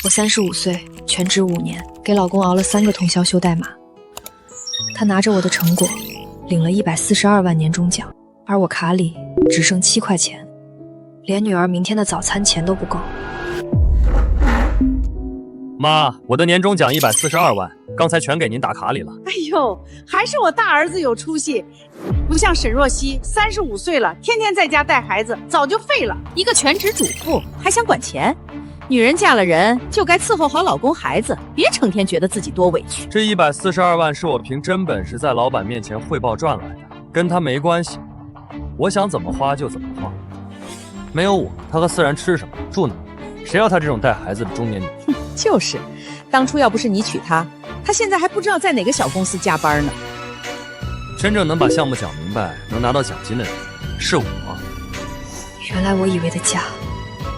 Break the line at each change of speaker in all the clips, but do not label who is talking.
我35岁，全职5年，给老公熬了3个通宵修代码。他拿着我的成果，领了142万年终奖，而我卡里只剩7块钱，连女儿明天的早餐钱都不够。
妈，我的年终奖142万，刚才全给您打卡里了。
哎呦，还是我大儿子有出息，不像沈若曦，35岁了，天天在家带孩子，早就废了。一个全职主妇还想管钱？女人嫁了人就该伺候好老公孩子，别成天觉得自己多委屈。
这142万是我凭真本事在老板面前汇报赚来的，跟他没关系。我想怎么花就怎么花。没有我，他和思然吃什么住哪？谁要他这种带孩子的中年女人？
就是，当初要不是你娶她，她现在还不知道在哪个小公司加班呢。
真正能把项目讲明白，能拿到奖金的人是我。
原来我以为的家，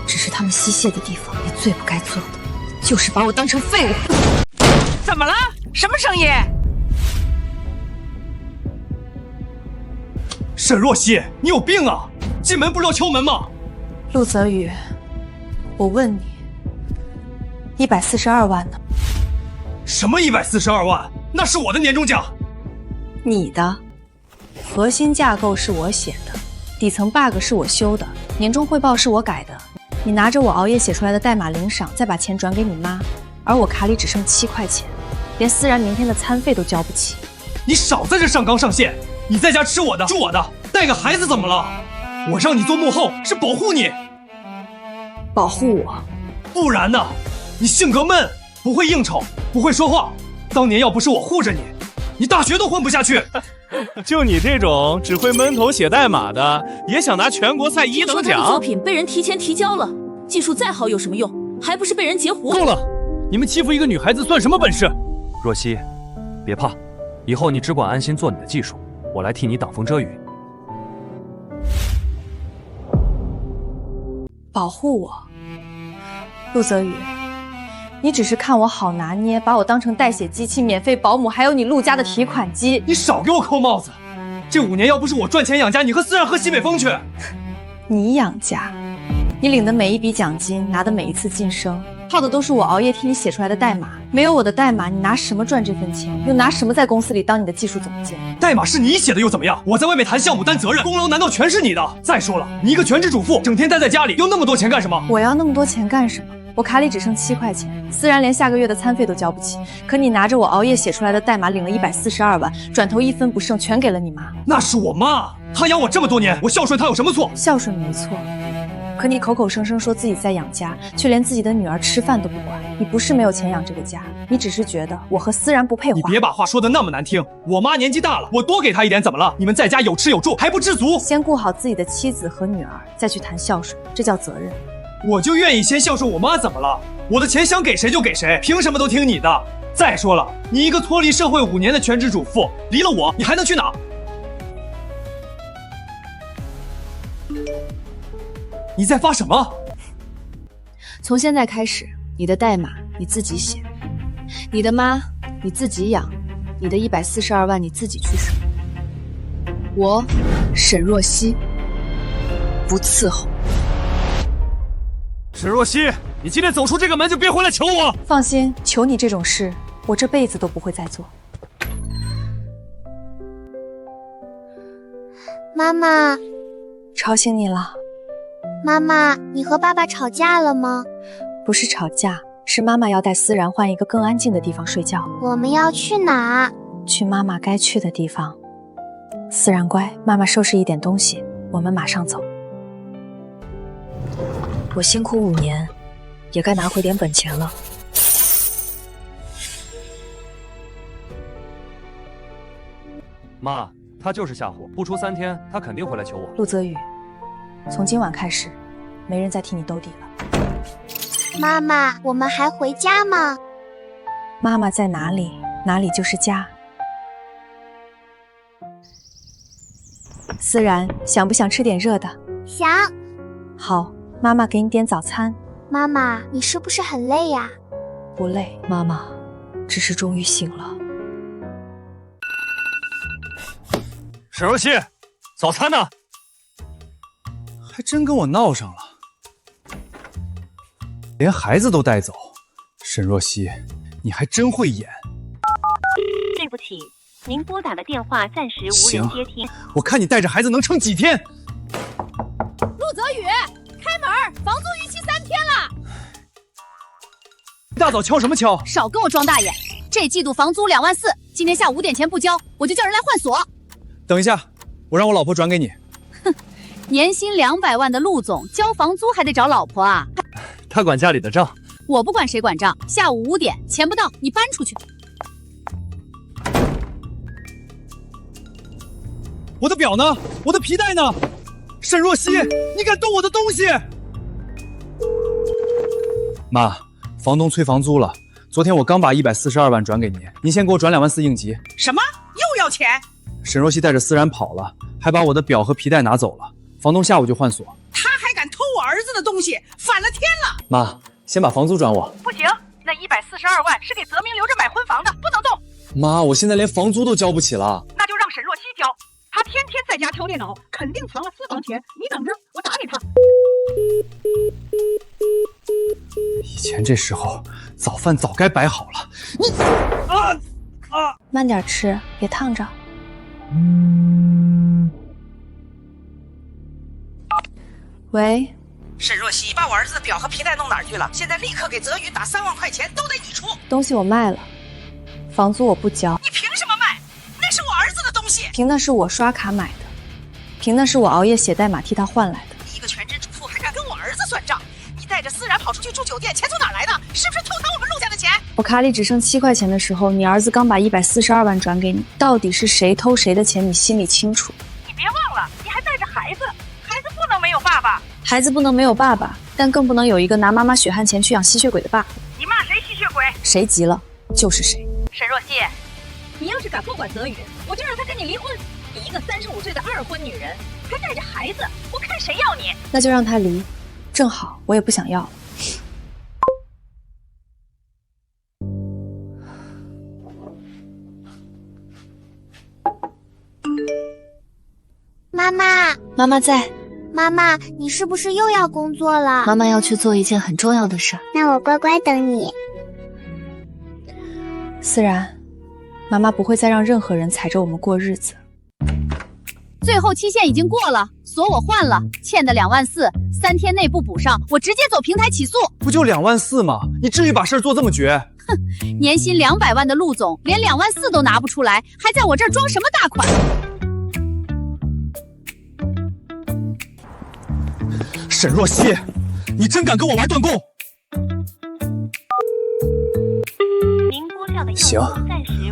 只是他们吸血的地方。你最不该做的，就是把我当成废物。
怎么了？什么声音？
沈若曦，你有病啊！进门不是要敲门吗？
陆泽宇，我问你，142万呢？
什么142万？那是我的年终奖。
你的核心架构是我写的，底层 bug 是我修的，年终汇报是我改的。你拿着我熬夜写出来的代码领赏，再把钱转给你妈，而我卡里只剩7块钱，连思然明天的餐费都交不起。
你少在这上纲上线！你在家吃我的，住我的，带个孩子怎么了？我让你做幕后是保护你，
保护我。
不然呢？你性格闷，不会应酬，不会说话。当年要不是我护着你，你大学都混不下去。
就你这种只会闷头写代码的，也想拿全国赛1等奖？
说他的作品被人提前提交了，技术再好有什么用？还不是被人截胡。
够了！你们欺负一个女孩子算什么本事？若曦，别怕，以后你只管安心做你的技术，我来替你挡风遮雨。
保护我，陆泽宇，你只是看我好拿捏，把我当成代写机器、免费保姆，还有你陆家的提款机。
你少给我扣帽子！这5年要不是我赚钱养家，你和思然喝西北风去。
你养家？你领的每一笔奖金，拿的每一次晋升，靠的都是我熬夜替你写出来的代码。没有我的代码，你拿什么赚这份钱？又拿什么在公司里当你的技术总监？
代码是你写的又怎么样？我在外面谈项目担责任，功劳难道全是你的？再说了，你一个全职主妇，整天待在家里，要那么多钱干什么？
我要那么多钱干什么？我卡里只剩7块钱，思然连下个月的餐费都交不起。可你拿着我熬夜写出来的代码，领了142万，转头1分不剩，全给了你妈。
那是我妈，她养我这么多年，我孝顺她有什么错？
孝顺没错，可你口口声声说自己在养家，却连自己的女儿吃饭都不管。你不是没有钱养这个家，你只是觉得我和思然不配话。
你别把话说得那么难听。我妈年纪大了，我多给她一点怎么了？你们在家有吃有住还不知足？
先顾好自己的妻子和女儿，再去谈孝顺，这叫责任。
我就愿意先孝顺我妈，怎么了？我的钱想给谁就给谁，凭什么都听你的？再说了，你一个脱离社会5年的全职主妇，离了我，你还能去哪？你在发什么？
从现在开始，你的代码你自己写，你的妈你自己养，你的142万你自己去省。我沈若曦不伺候。
沈若曦，你今天走出这个门就别回来求我。
放心，求你这种事，我这辈子都不会再做。
妈妈，
吵醒你了。
妈妈，你和爸爸吵架了吗？
不是吵架，是妈妈要带思然换一个更安静的地方睡觉。
我们要去哪？
去妈妈该去的地方。思然乖，妈妈收拾一点东西，我们马上走。我辛苦5年，也该拿回点本钱了。
妈，他就是吓唬，不出3天，他肯定会来求我。
陆泽宇，从今晚开始，没人再替你兜底了。
妈妈，我们还回家吗？
妈妈在哪里，哪里就是家。思然，想不想吃点热的？
想。
好，妈妈给你点早餐。
妈妈，你是不是很累呀？
不累，妈妈只是终于醒了。
沈若曦，早餐呢？
还真跟我闹上了，连孩子都带走，
沈若曦，你还真会演。
对不起，您拨打的电话暂时无人接听。
我看你带着孩子能撑几天？
陆泽宇，开门，房租逾期3天了。
一大早敲什么敲？
少跟我装大爷！这季度房租2万4，今天下午5点前不交，我就叫人来换锁。
等一下，我让我老婆转给你。
哼，年薪200万的陆总交房租还得找老婆啊？
他管家里的账。
我不管谁管账，下午5点钱不到，你搬出去。
我的表呢？我的皮带呢？沈若曦，你敢动我的东西？妈，房东催房租了。昨天我刚把142万转给您，您先给我转2万4应急。
什么？又要钱？
沈若曦带着思然跑了，还把我的表和皮带拿走了。房东下午就换锁。
他还敢偷我儿子的东西，反了天了！
妈，先把房租转我。
不行，那142万是给泽明留着买婚房的，不能动。
妈，我现在连房租都交不起了。
那就让沈若曦交，她天天在家挑电脑，肯定藏了私房钱。你等着，我打给她。
以前这时候早饭早该摆好了。你
慢点吃，别烫着。喂，
沈若曦，把我儿子的表和皮带弄哪儿去了？现在立刻给泽宇打3万块钱，都得你出。
东西我卖了，房租我不交。
你凭什么卖？那是我儿子的东西。
凭的是我刷卡买的，凭的是我熬夜写代码替他换来的。
一个全职主妇还敢跟我儿子算账？你带着思然跑出去住酒店，钱从哪儿来的？是不是偷贪我们陆家的钱？
我卡里只剩7块钱的时候，你儿子刚把142万转给你，到底是谁偷谁的钱，你心里清楚。
你别忘了，你还带着孩子，孩子不能没有爸爸。
孩子不能没有爸爸，但更不能有一个拿妈妈血汗钱去养吸血鬼的爸爸。
你骂谁吸血鬼？
谁急了就是谁。
沈若曦，你要是敢不管泽宇，我就让他跟你离婚。你一个35岁的2婚女人，还带着孩子，我看谁要你。
那就让他离，正好我也不想要了。
妈妈，
妈妈在。
妈妈，你是不是又要工作了？
妈妈要去做一件很重要的事儿。
那我乖乖等你。
思然，妈妈不会再让任何人踩着我们过日子。
最后期限已经过了，锁我换了，欠的2万4，3天内不补上，我直接走平台起诉。
不就2万4吗？你至于把事儿做这么绝？
哼，年薪200万的陆总连2万4都拿不出来，还在我这儿装什么大款？
沈若曦，你真敢跟我玩断供？
您拨叫的
行，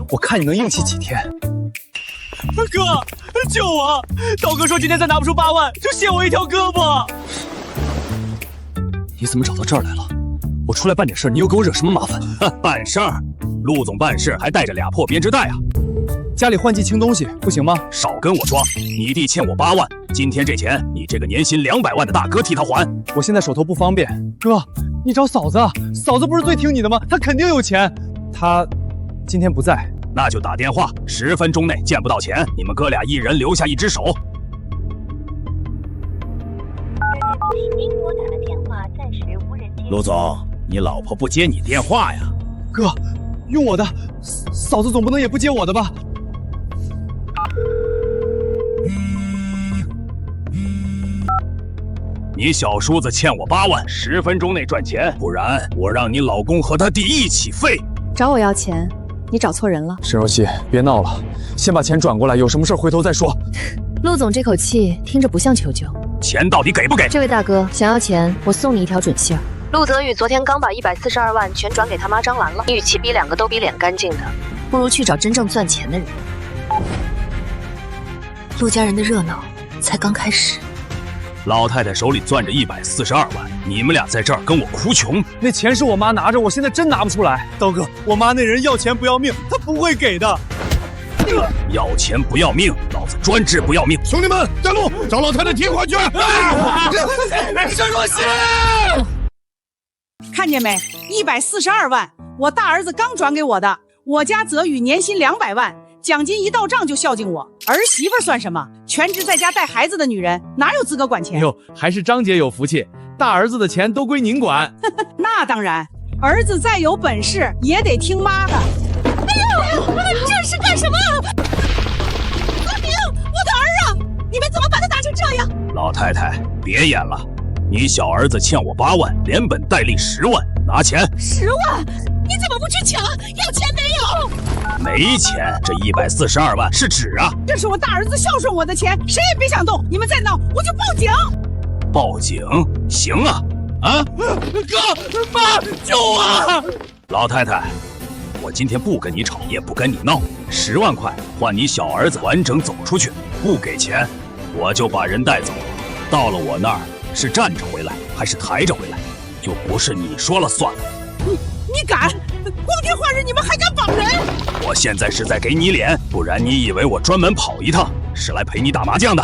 我看你能硬气几天。
哥，救我！刀哥说今天再拿不出8万，就卸我一条胳膊。
你怎么找到这儿来了？我出来办点事，你又给我惹什么麻烦？
办事儿，陆总办事还带着俩破编织袋啊！
家里换季清东西不行吗？
少跟我装！你弟欠我8万，今天这钱你这个年薪200万的大哥替他还。
我现在手头不方便，哥，你找嫂子，嫂子不是最听你的吗？她肯定有钱。她今天不在，
那就打电话，10分钟内见不到钱，你们哥俩一人留下1只手。
您拨打的电话暂时无人接。
陆总，你老婆不接你电话呀？
哥，用我的，嫂子总不能也不接我的吧？
你小叔子欠我8万，10分钟内赚钱，不然我让你老公和他弟一起废。
找我要钱，你找错人了。
沈若曦，别闹了，先把钱转过来，有什么事回头再说。
陆总这口气听着不像求救。
钱到底给不给？
这位大哥想要钱，我送你一条准信儿。
陆泽宇昨天刚把142万全转给他妈张兰了，与其逼2个都比脸干净的，不如去找真正赚钱的人。陆家人的热闹才刚开始。
老太太手里攥着142万，你们俩在这儿跟我哭穷。
那钱是我妈拿着，我现在真拿不出来。刀哥，我妈那人要钱不要命，她不会给的。
要钱不要命，老子专治不要命。
兄弟们，带路，找老太太提款去。
沈若曦，
看见没？142万，我大儿子刚转给我的。我家泽宇年薪200万。奖金一到账就孝敬我，儿媳妇算什么？全职在家带孩子的女人哪有资格管钱？
哟，还是张姐有福气，大儿子的钱都归您管。
那当然，儿子再有本事也得听妈的。哎呦，这是干什么？子明，我的儿啊！你们怎么把他打成这样？
老太太，别演了，你小儿子欠我8万，连本带利10万，拿钱。
10万？你怎么不去抢？要钱没有？
没钱，这142万是纸啊！
这是我大儿子孝顺我的钱，谁也别想动！你们再闹，我就报警！
报警？行啊！啊，
哥，妈，救我！
老太太，我今天不跟你吵，也不跟你闹，10万块换你小儿子完整走出去，不给钱，我就把人带走。到了我那儿，是站着回来还是抬着回来，就不是你说了算了。
你敢？光天化日你们还敢绑人？
我现在是在给你脸，不然你以为我专门跑一趟是来陪你打麻将的？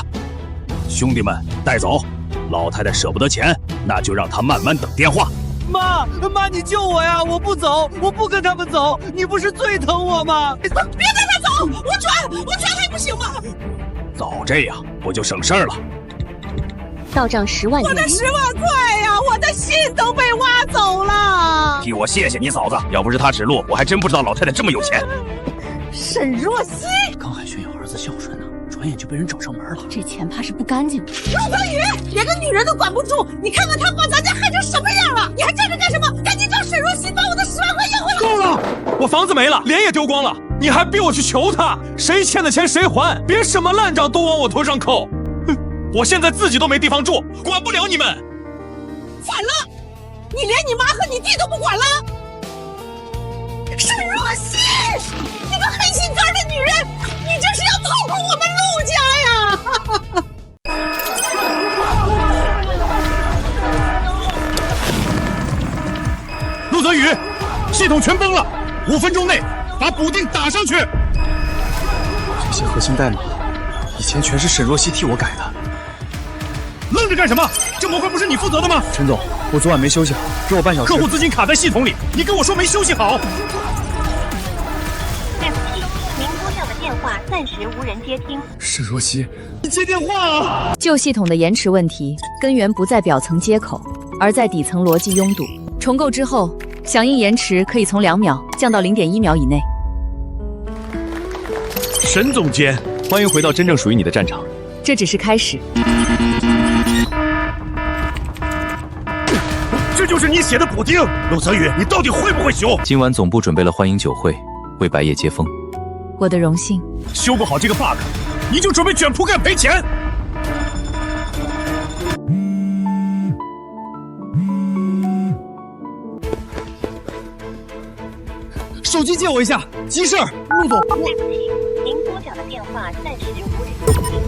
兄弟们，带走！老太太舍不得钱，那就让她慢慢等电话。
妈，你救我呀！我不走，我不跟他们走。你不是最疼我吗？
别带他走，我转还不行吗？
早这样不就省事儿了？
到账10万元。
我的10万块呀，我的心都被挖走了。
替我谢谢你嫂子，要不是她指路，我还真不知道老太太这么有钱。
沈若曦
刚还炫耀儿子孝顺呢，转眼就被人找上门了。
这钱怕是不干净。
陆泽宇，连个女人都管不住，你看看他把咱家害成什么样了！你还站着干什么？赶紧找沈若曦把我的10万块要回来！
够了！我房子没了，脸也丢光了，你还逼我去求他？谁欠的钱谁还，别什么烂账都往我头上扣。我现在自己都没地方住，管不了你们。
反了，你连你妈和你弟都不管了。沈若曦，你个黑心肝的女人，你这是要掏空我们陆家呀！
陆泽宇，系统全崩了，5分钟内把补丁打上去。
这些核心代码以前全是沈若曦替我改的。
愣着干什么？这模块不是你负责的吗？
陈总，我昨晚没休息好，给我半小时。
客户资金卡在系统里，你跟我说没休息好。
对不起，您拨叫的电话暂时无人接听。
沈若曦，你接电话啊！
旧系统的延迟问题，根源不在表层接口，而在底层逻辑拥堵。重构之后，响应延迟可以从2秒降到0.1秒以内。
沈总监，
欢迎回到真正属于你的战场。
这只是开始。
这就是你写的补丁，陆泽宇，你到底会不会修？
今晚总部准备了欢迎酒会，为白夜接风。
我的荣幸。
修不好这个 bug， 你就准备卷铺盖赔钱。
手机借我一下，急事儿。陆总，
对不起，您拨讲的电话暂时无人接听。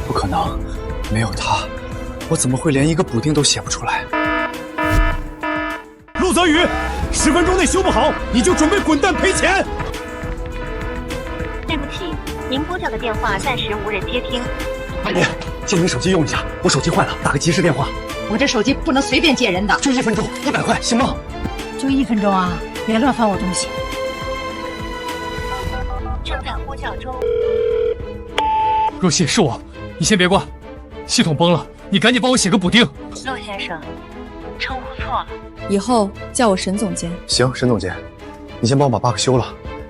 不可能，没有他，我怎么会连一个补丁都写不出来？
陆泽宇，10分钟内修不好，你就准备滚蛋赔钱。
对不起，您拨叫的电话暂时无人接听。
爱莲，借你手机用一下，我手机坏了，打个急事电话。
我这手机不能随便借人的，
就1分钟，100块，行吗？
就1分钟啊！别乱翻我东西。
正在呼叫中。
若曦，是我，你先别挂，系统崩了，你赶紧帮我写个补丁。
陆先生，称呼错了。
以后叫我沈总监。
行，沈总监，你先帮我把 bug 修了，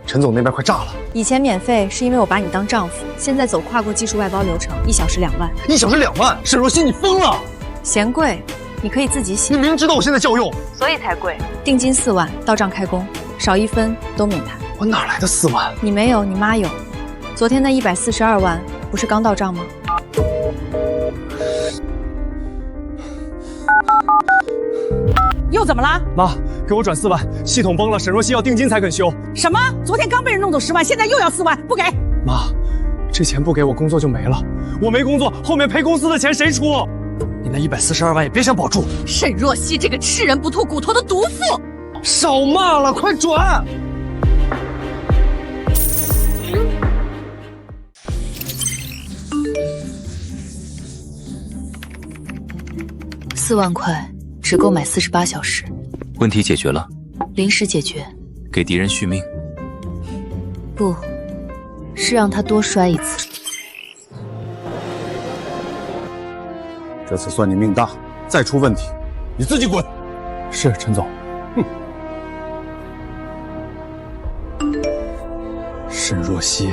陈总那边快炸了。
以前免费是因为我把你当丈夫，现在走跨国技术外包流程，1小时2万。
1小时2万？沈若曦，你疯了！
嫌贵，你可以自己写。
你明知道我现在叫用，
所以才贵。
定金4万，到账开工，少1分都免谈。
我哪来的4万？
你没有，你妈有。昨天那142万不是刚到账吗？
又怎么了？
妈，给我转4万，系统崩了，沈若曦要定金才肯修。
什么？昨天刚被人弄走10万，现在又要4万，不给？
妈，这钱不给我，工作就没了。我没工作，后面赔公司的钱谁出？你那142万也别想保住。
沈若曦这个吃人不吐骨头的毒妇！
少骂了，快转
！4万块只够买48小时。
问题解决了，
临时解决。
给敌人续命？
不是让他多摔一次。
这次算你命大，再出问题，你自己滚。
是陈总。
哼，
沈若曦，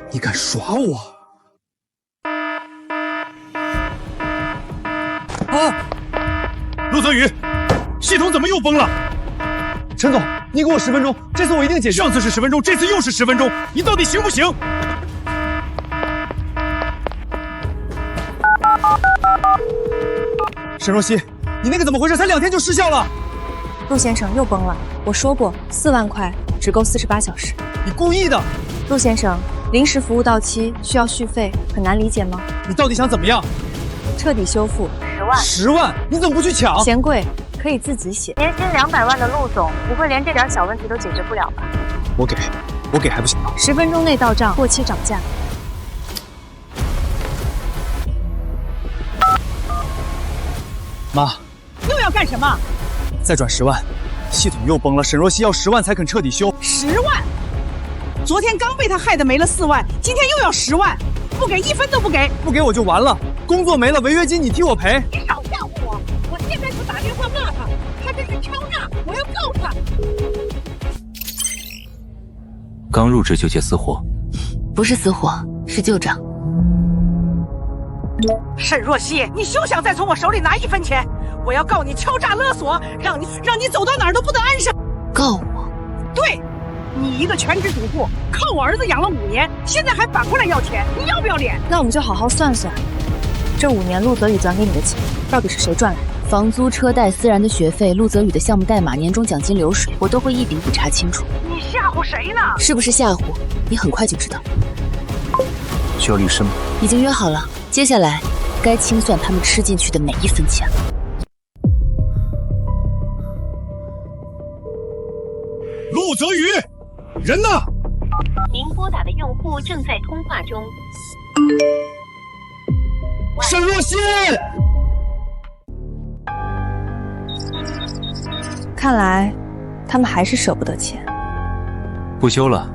你敢耍我？
啊！陆泽宇，系统怎么又崩了？
陈总，你给我10分钟，这次我一定解决。
上次是10分钟，这次又是10分钟，你到底行不行？
沈若曦，你那个怎么回事？才2天就失效了。
陆先生又崩了，我说过4万块只够48小时。
你故意的。
陆先生，临时服务到期需要续费，很难理解吗？
你到底想怎么样？
彻底修复
10万。
10万？你怎么不去抢？
嫌贵，可以自己写。
年薪200万的陆总，不会连这点小问题都解决不了吧？
我给还不行吗
？10分钟内到账，过期涨价。
妈，
又要干什么？
再转10万，系统又崩了。沈若曦要10万才肯彻底修。
10万？昨天刚被他害得没了4万，今天又要10万，不给1分都不给。
不给我就完了，工作没了，违约金你替我赔。
你少吓唬我！我现在就打电话骂他，他这是敲诈，我要告他。
刚入职就结私货？
不是私货，是旧账。
沈若曦，你休想再从我手里拿1分钱！我要告你敲诈勒索，让你走到哪儿都不得安生。
告我？
对，你一个全职主妇，靠我儿子养了5年，现在还反过来要钱，你要不要脸？
那我们就好好算算，这5年陆泽宇转给你的钱，到底是谁赚来的？
房租、车贷、私人的学费、陆泽宇的项目代码、年终奖金流水，我都会一笔一笔查清楚。
你吓唬谁呢？
是不是吓唬？你很快就知道。
需要律师吗？
已经约好了，接下来该清算他们吃进去的每1分钱了。
陆泽宇，人呢？
您拨打的用户正在通话中。
沈若曦，
看来他们还是舍不得钱。
不修了。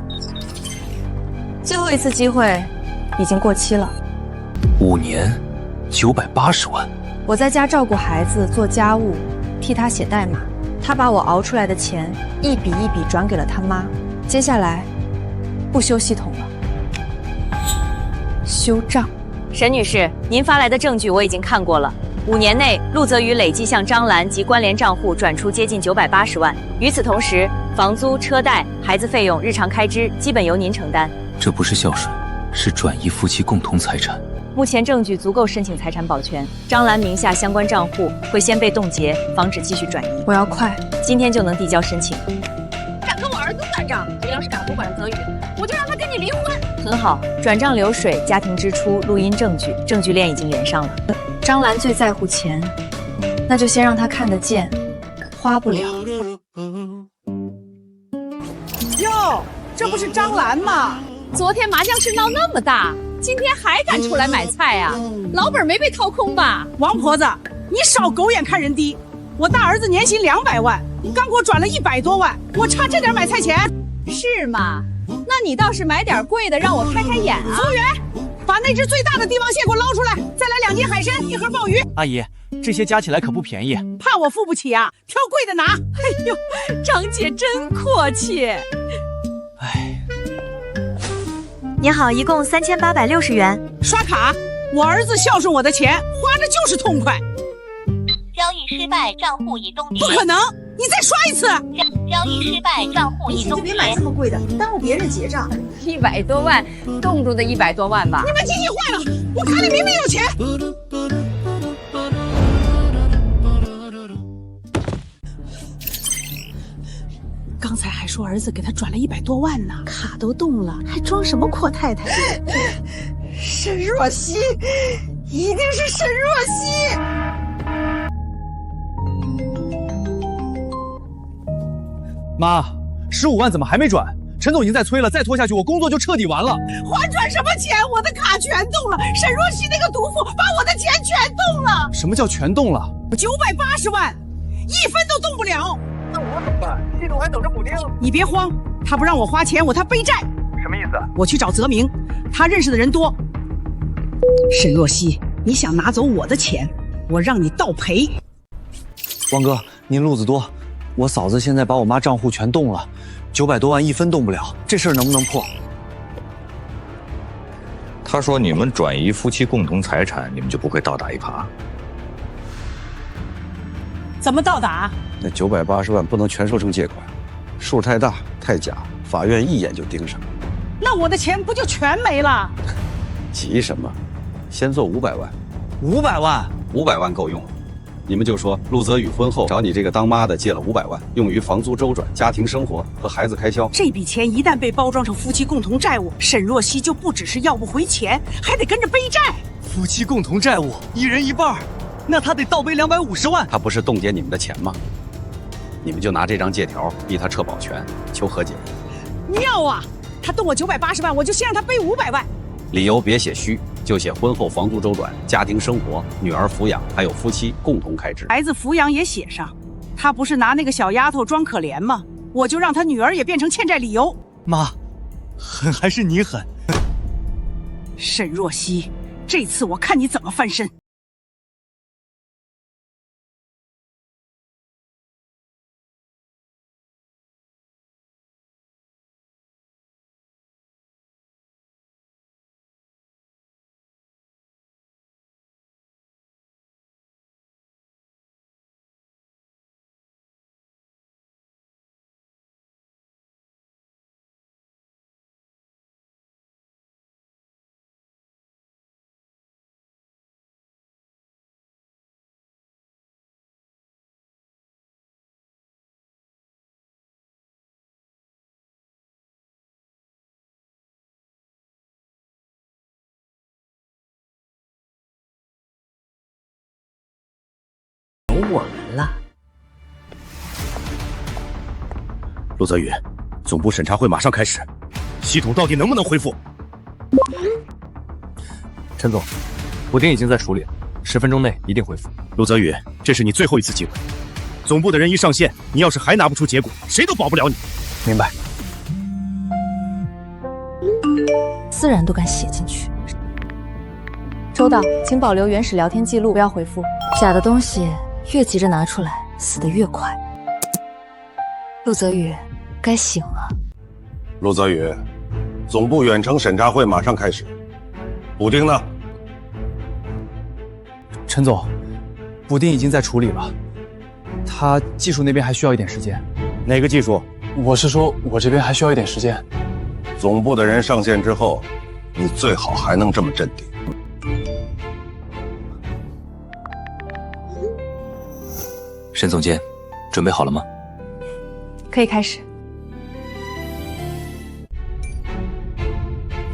最后一次机会已经过期了。
5年，980万。
我在家照顾孩子，做家务，替他写代码。他把我熬出来的钱一笔一笔转给了他妈。接下来，不修系统了，修账。
沈女士，您发来的证据我已经看过了。5年内，陆泽宇累计向张兰及关联账户转出接近980万。与此同时，房租、车贷、孩子费用、日常开支基本由您承担。
这不是孝顺，是转移夫妻共同财产。
目前证据足够申请财产保全，张兰名下相关账户会先被冻结，防止继续转移。
我要快，
今天就能递交申请。
敢跟我儿子算账，你要是敢不管泽宇，我就让他跟你离婚。
很好，转账流水、家庭支出、录音证据，证据链已经连上了。
张兰最在乎钱，那就先让她看得见，花不了。
哟，这不是张兰吗？
昨天麻将室闹那么大，今天还敢出来买菜啊？老本没被掏空吧？
王婆子，你少狗眼看人低！我大儿子年薪200万，刚给我转了100多万，我差这点买菜钱。
是吗？那你倒是买点贵的，让我开开眼啊！
服务员，把那只最大的帝王蟹给我捞出来，再来2斤海参，1盒鲍鱼。
阿姨，这些加起来可不便宜。
怕我付不起啊？挑贵的拿。
哎呦，张姐真阔气。
哎。
你好，一共3860元。
刷卡，我儿子孝顺我的钱，花着就是痛快。
交易失败，账户已冻结。
不可能，你再刷一次。
交易失败，账户已冻结。
别买这么贵的，耽误别人结账。
100多万，冻住的100多万吧。
你们机器坏了，我卡里明明有钱。刚才还说儿子给他转了100多万呢，卡都动了，还装什么阔太太？沈若曦，一定是沈若曦。
妈，15万怎么还没转？陈总已经在催了，再拖下去我工作就彻底完了。
还转什么钱？我的卡全动了。沈若曦那个毒妇把我的钱全动了。
什么叫全动了
？980万，1分都动不了。
那我怎么办？系统还等着补丁。
你别慌，他不让我花钱，我他背债。
什么意思？
我去找泽明，他认识的人多。沈若曦，你想拿走我的钱，我让你倒赔。
王哥，您路子多，我嫂子现在把我妈账户全动了，900多万1分动不了，这事儿能不能破？
他说你们转移夫妻共同财产，你们就不会倒打一耙。
怎么倒打？
那980万不能全收成借款，数太大太假，法院一眼就盯上。
那我的钱不就全没了？
急什么？先做500万。
500万
？500万够用了。你们就说陆泽宇婚后找你这个当妈的借了500万，用于房租周转、家庭生活和孩子开销。
这笔钱一旦被包装成夫妻共同债务，沈若曦就不只是要不回钱，还得跟着背债。
夫妻共同债务，1人1半，那他得倒背250万。
他不是冻结你们的钱吗？你们就拿这张借条逼他撤保全，求和解。
妙啊！他动我980万，我就先让他背500万。
理由别写虚，就写婚后房租周转、家庭生活、女儿抚养，还有夫妻共同开支。
孩子抚养也写上。他不是拿那个小丫头装可怜吗？我就让他女儿也变成欠债理由。
妈，狠还是你狠？
沈若曦，这次我看你怎么翻身。
我们了。
陆泽宇，总部审查会马上开始，系统到底能不能恢复？
陈总，补丁已经在处理了，10分钟内一定恢复。
陆泽宇，这是你最后一次机会，总部的人一上线，你要是还拿不出结果，谁都保不了你。
明白。
自然都敢写进去。收到，请保留原始聊天记录，不要回复。假的东西越急着拿出来，死得越快。陆泽宇，该醒了。
陆泽宇，总部远程审查会马上开始。补丁呢？
陈总，补丁已经在处理了，他技术那边还需要一点时间。
哪个技术？
我是说，我这边还需要一点时间。
总部的人上线之后，你最好还能这么镇定。
沈总监，准备好了吗？
可以开始。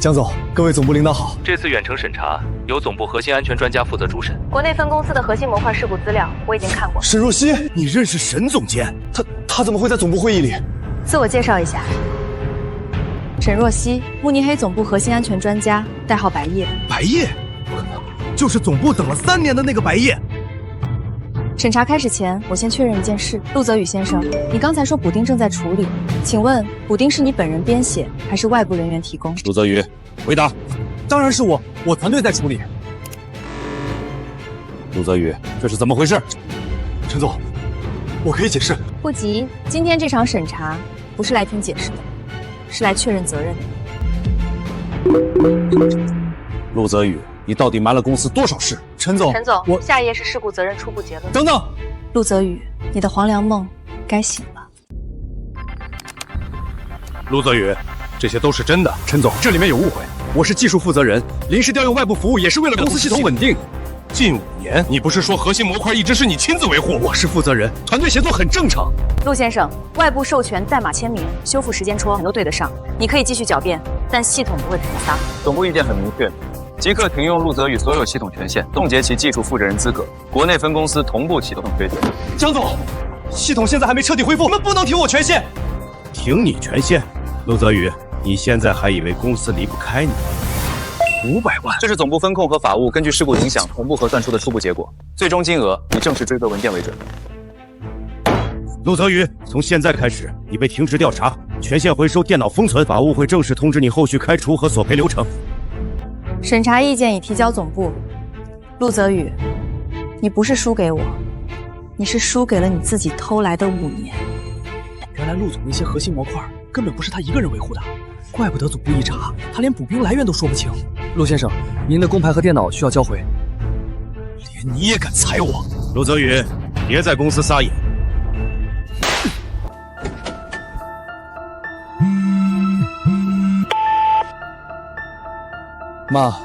江总，各位总部领导好。
这次远程审查由总部核心安全专家负责主审。
国内分公司的核心模块事故资料我已经看过。
沈若曦，
你认识沈总监？
他怎么会在总部会议里？
自我介绍一下，沈若曦，慕尼黑总部核心安全专家，代号白夜。
白夜？不可能，就是总部等了3年的那个白夜。
审查开始前，我先确认一件事。陆泽宇先生，你刚才说补丁正在处理，请问补丁是你本人编写，还是外部人员提供？
陆泽宇，回答。
当然是我团队在处理。
陆泽宇，这是怎么回事？
陈总，我可以解释。
不急，今天这场审查不是来听解释的，是来确认责任的。
陆泽宇，你到底瞒了公司多少事？
陈总，
我下一页是事故责任初步结论。
等等，
陆泽宇，你的黄粱梦该醒了。
陆泽宇，这些都是真的。
陈总，这里面有误会，我是技术负责人，临时调用外部服务也是为了公司系统稳定。
近5年，你不是说核心模块一直是你亲自维护？
我是负责人，团队协作很正常。
陆先生，外部授权代码签名、修复时间戳都对得上，你可以继续狡辩，但系统不会给你撒。
总部意见很明确。即刻停用陆泽宇所有系统权限，冻结其技术负责人资格。国内分公司同步启动推进。
江总，系统现在还没彻底恢复，我们不能停我权限。
停你权限？陆泽宇，你现在还以为公司离不开你？500万，
这是总部风控和法务根据事故影响同步核算出的初步结果，最终金额以正式追责文件为准。
陆泽宇，从现在开始，你被停职调查，权限回收，电脑封存，法务会正式通知你后续开除和索赔流程。
审查意见已提交总部。陆泽宇，你不是输给我，你是输给了你自己偷来的5年。
原来陆总那些核心模块根本不是他一个人维护的，怪不得总部一查，他连补兵来源都说不清。
陆先生，您的工牌和电脑需要交回。
连你也敢踩我？陆泽宇，别在公司撒野！
妈，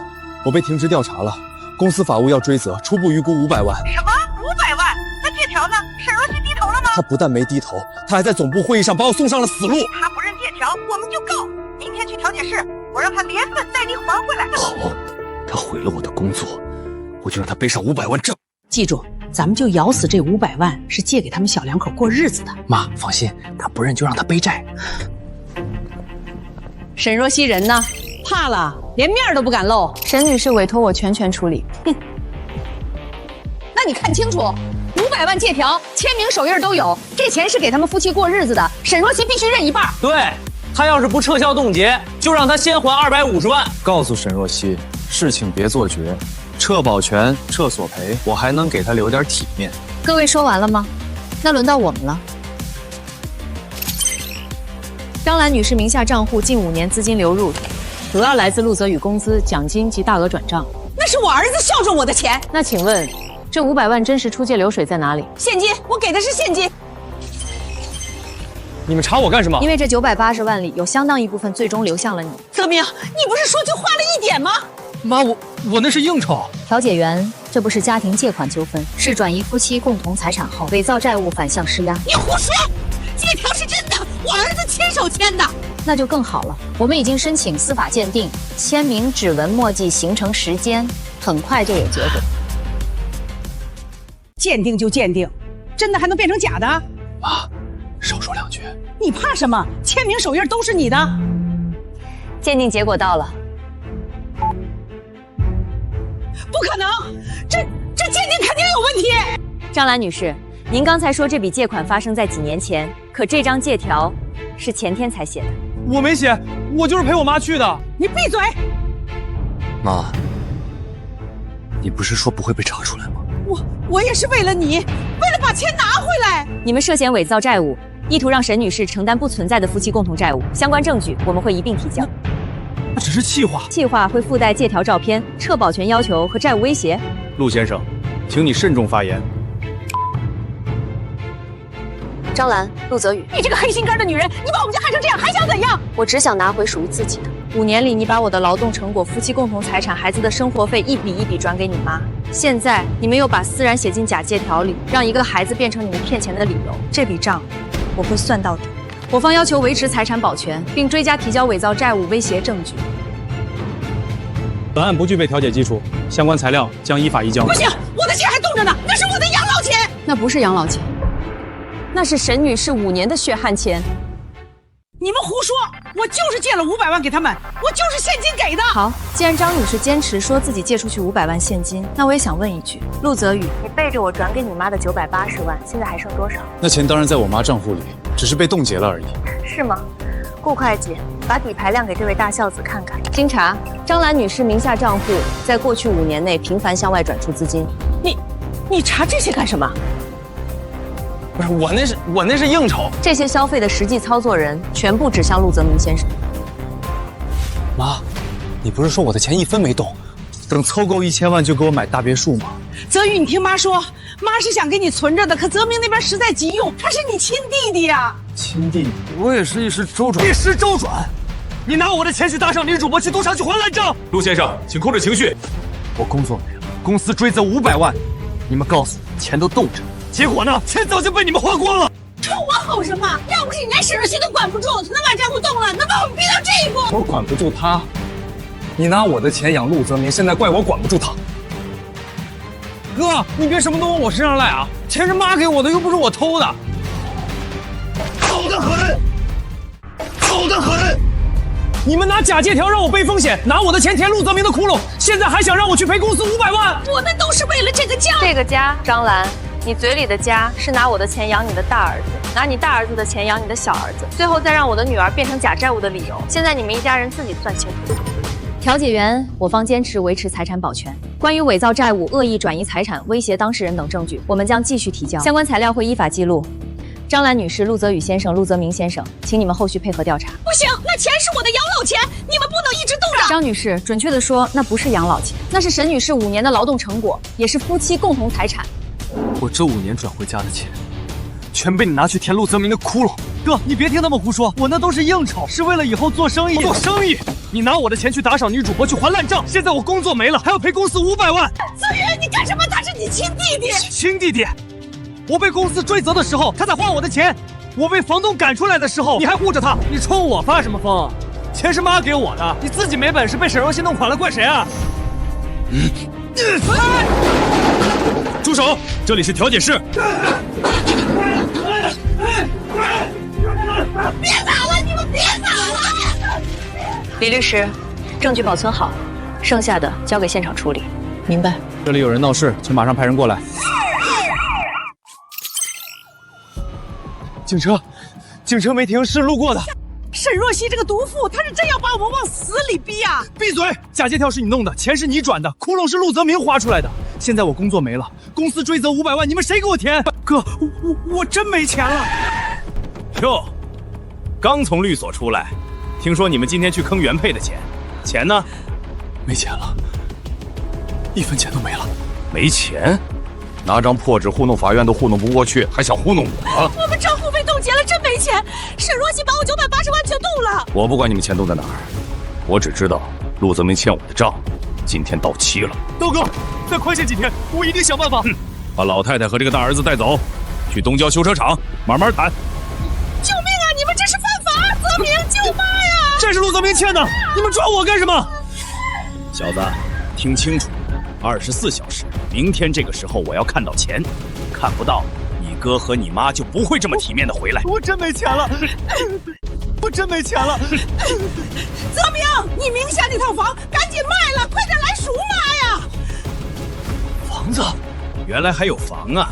我被停职调查了，公司法务要追责，初步预估500万。
什么？500万？那借条呢？沈若曦低头了吗？
他不但没低头，他还在总部会议上把我送上了死路。
他不认借条，我们就告。明天去调解室，我让他连本带利还回来。
好，他毁了我的工作，我就让他背上500万账。
记住，咱们就咬死这500万是借给他们小两口过日子的。
妈，放心，他不认就让他背债。
沈若曦人呢？怕了，连面都不敢露。
沈女士委托我全权处理。
哼，那你看清楚，500万借条，签名手印都有，这钱是给他们夫妻过日子的，沈若曦必须认一半。
对，他要是不撤销冻结，就让他先还250万。
告诉沈若曦，事情别做绝，撤保全、撤索赔，我还能给他留点体面。
各位说完了吗？那轮到我们了。
张兰女士名下账户近5年资金流入，
主要来自陆泽宇工资、奖金及大额转账。那是我儿子孝顺我的钱。
那请问，这500万真实出借流水在哪里？
现金，我给的是现金。
你们查我干什么？
因为这980万里有相当一部分最终流向了你。
泽明，你不是说就花了1点吗？
妈，我那是应酬。
调解员，这不是家庭借款纠纷，是转移夫妻共同财产后伪造债务反向施压。
你胡说！借条是真的，我儿子亲手签的。
那就更好了，我们已经申请司法鉴定，签名、指纹、墨迹形成时间，很快就有结果。
鉴定就鉴定，真的还能变成假的？
妈，少说2句。
你怕什么？签名手印都是你的。
鉴定结果到了。
不可能，这鉴定肯定有问题。
张兰女士，您刚才说这笔借款发生在几年前，可这张借条是前天才写的。
我没写，我就是陪我妈去的。
你闭嘴！
妈，你不是说不会被查出来吗？
我也是为了你，为了把钱拿回来。
你们涉嫌伪造债务，意图让沈女士承担不存在的夫妻共同债务，相关证据我们会一并提交。
那只是气话，
气话会附带借条照片、撤保全要求和债务威胁。
陆先生，请你慎重发言。
张兰，陆泽宇，
你这个黑心肝的女人，你把我们家害成这样，还想怎样？
我只想拿回属于自己的。
5年里，你把我的劳动成果、夫妻共同财产、孩子的生活费一笔一笔转给你妈。现在你们又把私然写进假借条里，让一个孩子变成你们骗钱的理由。这笔账我会算到底。我方要求维持财产保全，并追加提交伪造债务威胁证据。
本案不具备调解基础，相关材料将依法移交。
不行，我的钱还冻着呢，那是我的养老钱。
那不是养老钱，那是沈女士5年的血汗钱。
你们胡说！我就是借了500万给他们，我就是现金给的。
好，既然张女士坚持说自己借出去500万现金，那我也想问一句，陆泽宇，你背着我转给你妈的980万，现在还剩多少？
那钱当然在我妈账户里，只是被冻结了而已。
是吗？顾会计，把底牌亮给这位大孝子看看。经查，张兰女士名下账户在过去5年内频繁向外转出资金。
你查这些干什么？
不是我那是应酬。
这些消费的实际操作人全部指向陆泽明先生。
妈，你不是说我的钱1分没动，等凑够1000万就给我买大别墅吗？
泽宇，你听妈说，妈是想给你存着的，可泽明那边实在急用，他是你亲弟弟呀。
亲弟弟，
我也是一时周转。
一时周转？你拿我的钱去搭上女主播，去赌场去还烂账。
陆先生，请控制情绪。
我工作没了，公司追责500万，你们告诉我钱都冻着，
结果呢？钱早就被你们花光了。
冲我吼什么？要不是你连沈若曦都管不住，能把账户动了，能把我们逼到这一步。
我管不住他，你拿我的钱养陆泽明，现在怪我管不住他。
哥，你别什么都往我身上赖啊！钱是妈给我的，又不是我偷的。
好得很，好得很！
你们拿假借条让我背风险，拿我的钱填陆泽明的窟窿，现在还想让我去赔公司500万？
我们都是为了这个家。
这个家，张兰，你嘴里的家是拿我的钱养你的大儿子，拿你大儿子的钱养你的小儿子，最后再让我的女儿变成假债务的理由。现在你们一家人自己算清楚。
调解员，我方坚持维持财产保全。关于伪造债务、恶意转移财产、威胁当事人等证据，我们将继续提交，相关材料会依法记录。张兰女士、陆泽宇先生、陆泽明先生，请你们后续配合调查。
不行，那钱是我的养老钱，你们不能一直冻着。
张女士，准确的说，那不是养老钱，那是沈女士5年的劳动成果，也是夫妻共同财产。
我这5年转回家的钱，全被你拿去填陆泽明的窟窿。哥，你别听他们胡说，我那都是应酬，是为了以后做生意。做生意？你拿我的钱去打赏女主播，去还烂账。现在我工作没了，还要赔公司500万。
泽宇，你干什么？他是你亲弟弟。
亲弟弟？我被公司追责的时候，他在花我的钱；我被房东赶出来的时候，你还护着他。你冲我发什么疯？钱是妈给我的，你自己没本事被沈若曦弄垮了，怪谁啊？
住手！这里是调解室。
别打了，你们别打了！
李律师，证据保存好，剩下的交给现场处理。
明白。
这里有人闹事，请马上派人过来。
警车没停，是路过的。
沈若曦这个毒妇，她是真要把我们往死里逼啊！
闭嘴！假借条是你弄的，钱是你转的，窟窿是陆泽明花出来的。现在我工作没了，公司追责500万，你们谁给我填？哥，我真没钱了。
哟，刚从律所出来，听说你们今天去坑原配的钱呢？
没钱了，1分钱都没了。
没钱？拿张破纸糊弄法院都糊弄不过去，还想糊弄我？
我们账户被冻结了，真没钱。沈若曦把我980万全冻了。
我不管你们钱冻在哪儿，我只知道陆泽明欠我的账，今天到期了。
刀哥，再宽限几天，我一定想办法。
把老太太和这个大儿子带走，去东郊修车厂慢慢谈。
救命啊！你们这是犯法！泽明，救妈呀！
这是陆泽明欠的，你们抓我干什么？
小子，听清楚，24小时，明天这个时候我要看到钱，看不到，你哥和你妈就不会这么体面的回来。
我真没钱了，我真没钱了。
泽明，你名下那套房赶紧卖了，快点来赎妈呀！
房子？
原来还有房啊，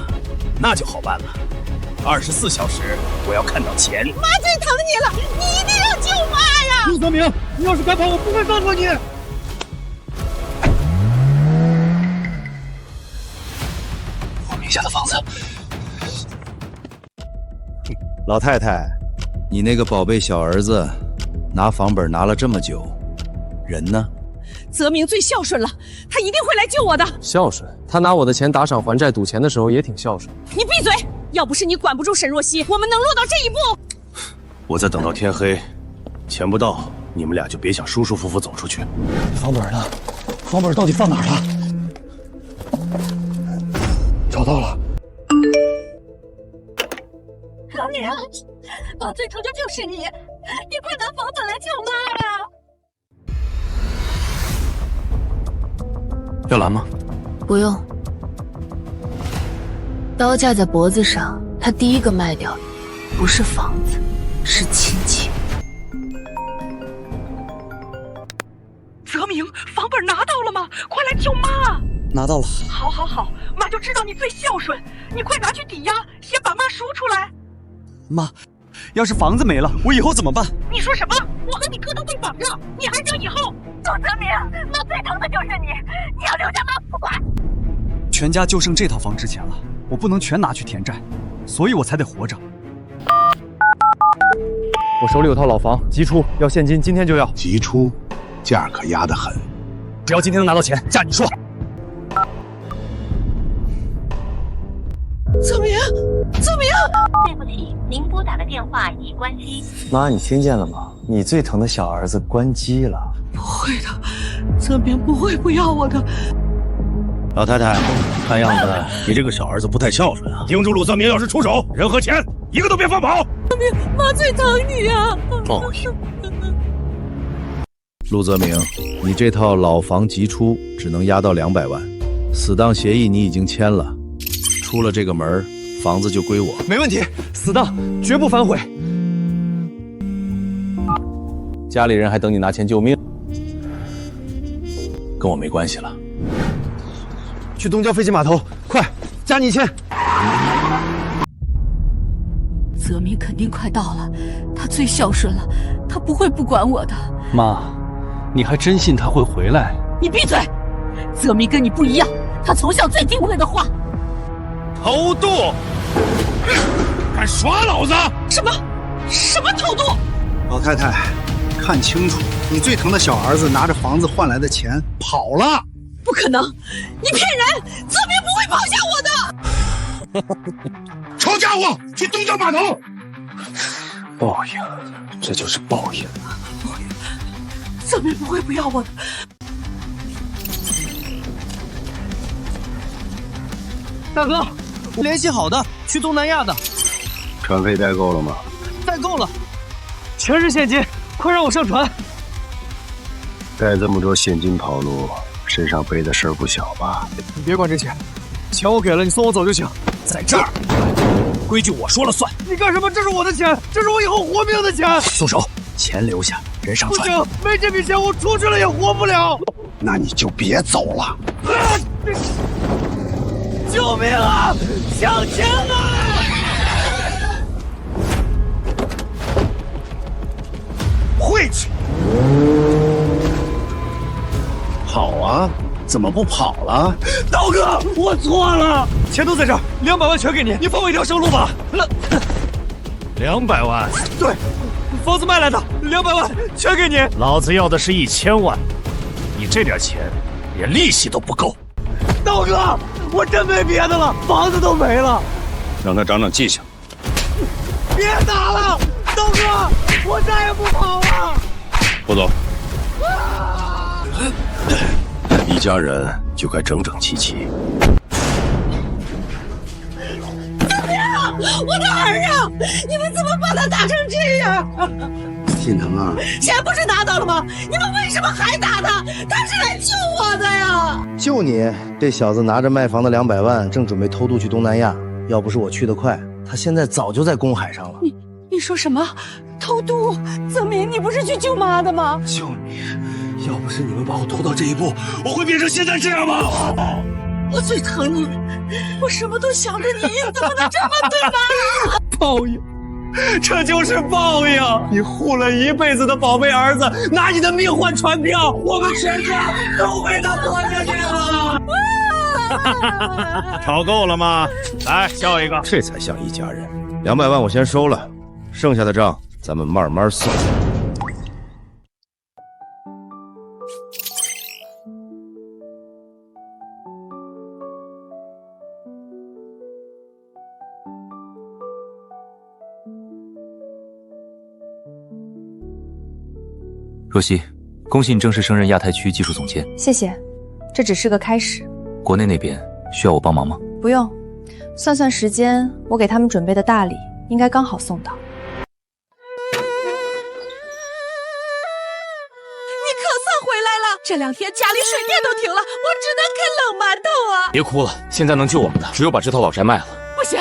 那就好办了。24小时，我要看到钱。
妈最疼你了，你一定要救妈呀！
陆泽明，你要是敢跑，我不会放过你。我名下的房子。
老太太，你那个宝贝小儿子拿房本拿了这么久，人呢？
泽明最孝顺了，他一定会来救我的。
孝顺？他拿我的钱打赏还债赌钱的时候也挺孝顺。
你闭嘴！要不是你管不住沈若曦，我们能落到这一步？
我再等到天黑，钱不到，你们俩就别想舒舒服服走出去。
房本呢？房本到底放哪儿了？找到了。
老娘，妈最疼的就是你，你快拿房本来救妈呀！
要拦吗？
不用。刀架在脖子上，他第一个卖掉的不是房子，是亲情。
泽明，房本拿到了吗？快来救妈！
拿到了。
好，好，好，妈就知道你最孝顺，你快拿去抵押，先把妈赎出来。
妈，要是房子没了，我以后怎么办？
你说什么？我和你哥都被绑着，你还想以后？陆泽明，妈最疼的就是你，你要留下妈不管。
全家就剩这套房值钱了，我不能全拿去填债，所以我才得活着。
我手里有套老房，急出，要现金，今天就要。
急出，价可压得很。
只要今天能拿到钱，价你说。
泽明，泽明，
对不起，您拨打的电话已关机。
妈，你听见了吗？你最疼的小儿子关机了。
不会的，泽明不会不要我的。
老太太，看样子你这个小儿子不太孝顺啊！盯住陆泽明，要是出手，人和钱一个都别放跑。
泽明，妈最疼你呀！
放心。
陆泽明，你这套老房急出只能押到200万，死当协议你已经签了，出了这个门，房子就归我。
没问题，死当，绝不反悔。
家里人还等你拿钱救命，跟我没关系了。
去东郊飞机码头，快，加你1,000。
泽明肯定快到了，他最孝顺了，他不会不管我的。
妈，你还真信他会回来？
你闭嘴！泽明跟你不一样，他从小最听我的话。
偷渡！
敢耍老子！
什么偷渡？
老太太，看清楚，你最疼的小儿子拿着房子换来的钱跑了。
不可能，你骗人！泽明不会抛下我的。
臭家伙，去东江码头！
报应，这就是报应。
泽明不会不要我的。
大哥，我联系好的，去东南亚的。
船费带够了吗？
带够了，全是现金，快让我上船。
带这么多现金跑路，身上背的事儿不小吧？
你别管这些，钱我给了，你送我走就行。
在这儿，规矩我说了算。
你干什么？这是我的钱，这是我以后活命的钱。
松手，钱留下，人上船。
不行，没这笔钱，我出去了也活不了。
那你就别走了。
救命啊！抢钱啊！
回去。
跑啊！怎么不跑了？
刀哥，我错了，钱都在这儿，200万全给你，你放我一条生路吧。
200万？
对，房子卖来的，200万全给你。
老子要的是1000万，你这点钱连利息都不够。
刀哥，我真没别的了，房子都没了。
让他长长记性。
别打了，刀哥，我再也不跑了。
不走。
一家人就该整整齐齐。
泽明，我的儿啊！你们怎么把他打成这样？
心疼啊！
钱不是拿到了吗？你们为什么还打他？他是来救我的呀！
就你这小子拿着卖房的200万，正准备偷渡去东南亚。要不是我去得快，他现在早就在公海上了。
你说什么？偷渡？泽明，你不是去救妈的吗？
救你！要不是你们把我拖到这一步，我会变成现在这样吗？
我最疼你，我什么都想着你，怎么能这么对妈？
报应，这就是报应！你护了一辈子的宝贝儿子，拿你的命换船票，我们全家都被他拖下去了。
吵够了吗？来，笑一个，
这才像一家人。200万我先收了，剩下的账咱们慢慢算。
若曦，恭喜你正式升任亚太区技术总监。
谢谢，这只是个开始。
国内那边需要我帮忙吗？
不用，算算时间，我给他们准备的大礼应该刚好送到。
你可算回来了！这2天家里水电都停了，我只能啃冷馒头啊！
别哭了，现在能救我们的只有把这套老宅卖了。
不行，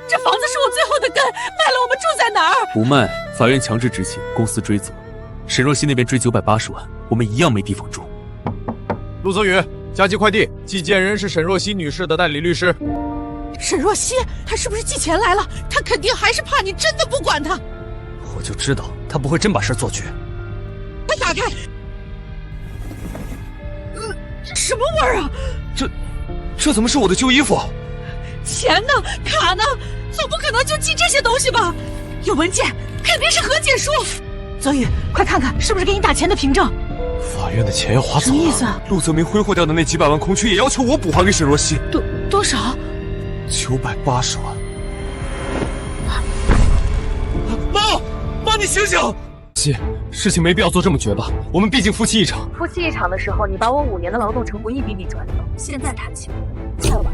这房子是我最后的根，卖了我们住在哪儿？
不卖，法院强制执行，公司追责。沈若曦那边追980万，我们一样没地方住。陆泽宇，加急快递，寄件人是沈若曦女士的代理律师。
沈若曦，她是不是寄钱来了？她肯定还是怕你真的不管她。
我就知道她不会真把事做绝。
快打开！什么味儿啊？
这怎么是我的旧衣服？
钱呢？卡呢？总不可能就寄这些东西吧？有文件，肯定是和解书。泽宇，快看看是不是给你打钱的凭证。
法院的钱要划走了，
什么意思啊？
陆泽明挥霍掉的那几百万空缺，也要求我补还给沈若曦。
多少
？980万。妈，你醒醒！事情没必要做这么绝吧？我们毕竟夫妻一场。
夫妻一场的时候，你把我5年的劳动成果一笔笔转走，现在谈起太晚了。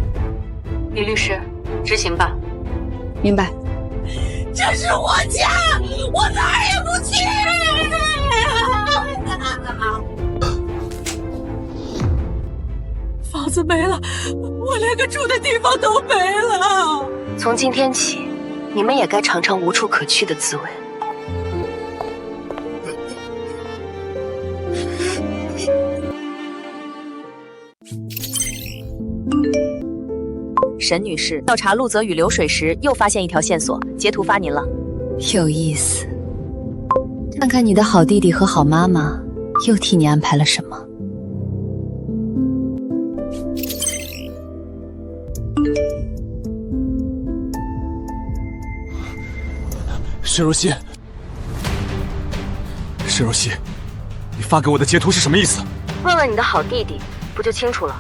李律师，执行吧。
明白。
这是我家，我哪儿也不去。房子没了，我连个住的地方都没了。
从今天起，你们也该尝尝无处可去的滋味。
沈女士调查陆泽宇流水时，又发现一条线索，截图发您了。
有意思，看看你的好弟弟和好妈妈又替你安排了什么。
沈若曦，沈若曦，你发给我的截图是什么意思？
问问你的好弟弟，不就清楚了？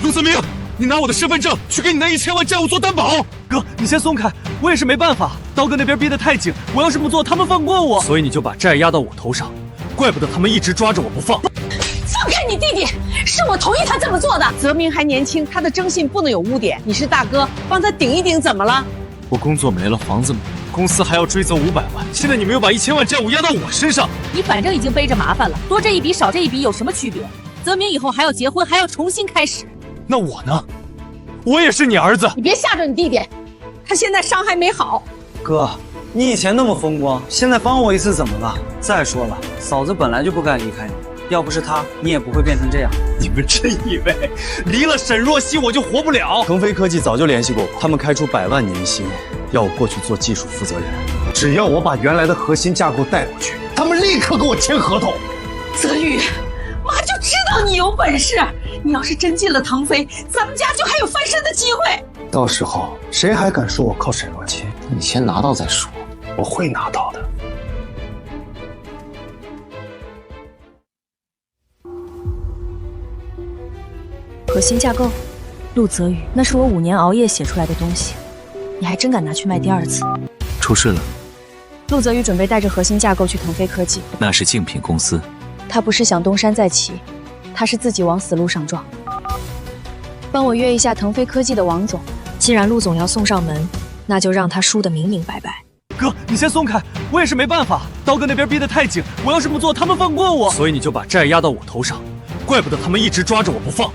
陆泽明，你拿我的身份证去给你那1000万债务做担保。哥，你先松开，我也是没办法，刀哥那边逼得太紧，我要是不做，他们放过我。所以你就把债压到我头上，怪不得他们一直抓着我不放。
放开你弟弟！是我同意他这么做的。泽明还年轻，他的征信不能有污点。你是大哥，帮他顶一顶，怎么了？
我工作没了，房子没了，公司还要追责500万。现在你们又把1000万债务压到我身上。
你反正已经背着麻烦了，多这一笔少这一笔有什么区别？泽明以后还要结婚，还要重新开始。
那我呢？我也是你儿子。
你别吓着你弟弟，他现在伤还没好。
哥，你以前那么风光，现在帮我一次怎么了？再说了，嫂子本来就不该离开你。要不是他，你也不会变成这样。
你们真以为离了沈若曦我就活不了？
腾飞科技早就联系过我，他们开出100万年薪，要我过去做技术负责人。
只要我把原来的核心架构带过去，他们立刻给我签合同。
泽宇，妈就知道你有本事。你要是真进了腾飞，咱们家就还有翻身的机会。
到时候谁还敢说我靠沈若曦？
你先拿到再说。
我会拿到的。
核心架构，陆泽宇，那是我5年熬夜写出来的东西，你还真敢拿去卖第2次？
出事了。
陆泽宇准备带着核心架构去腾飞科技，
那是竞品公司。
他不是想东山再起，他是自己往死路上撞。帮我约一下腾飞科技的王总，既然陆总要送上门，那就让他输得明明白白。
哥，你先松开，我也是没办法，刀哥那边逼得太紧，我要是不做，他们放过我。所以你就把债压到我头上，怪不得他们一直抓着我不放。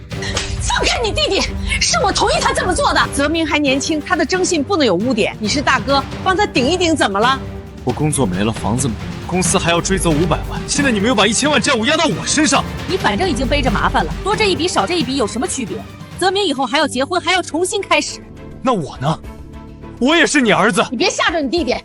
放开你弟弟！是我同意他这么做的。泽明还年轻，他的征信不能有污点。你是大哥，帮他顶一顶，怎么了？
我工作没了，房子没了，公司还要追责500万。现在你们又把1000万债务压到我身上。
你反正已经背着麻烦了，多这一笔少这一笔有什么区别？泽明以后还要结婚，还要重新开始。
那我呢？我也是你儿子。
你别吓着你弟弟，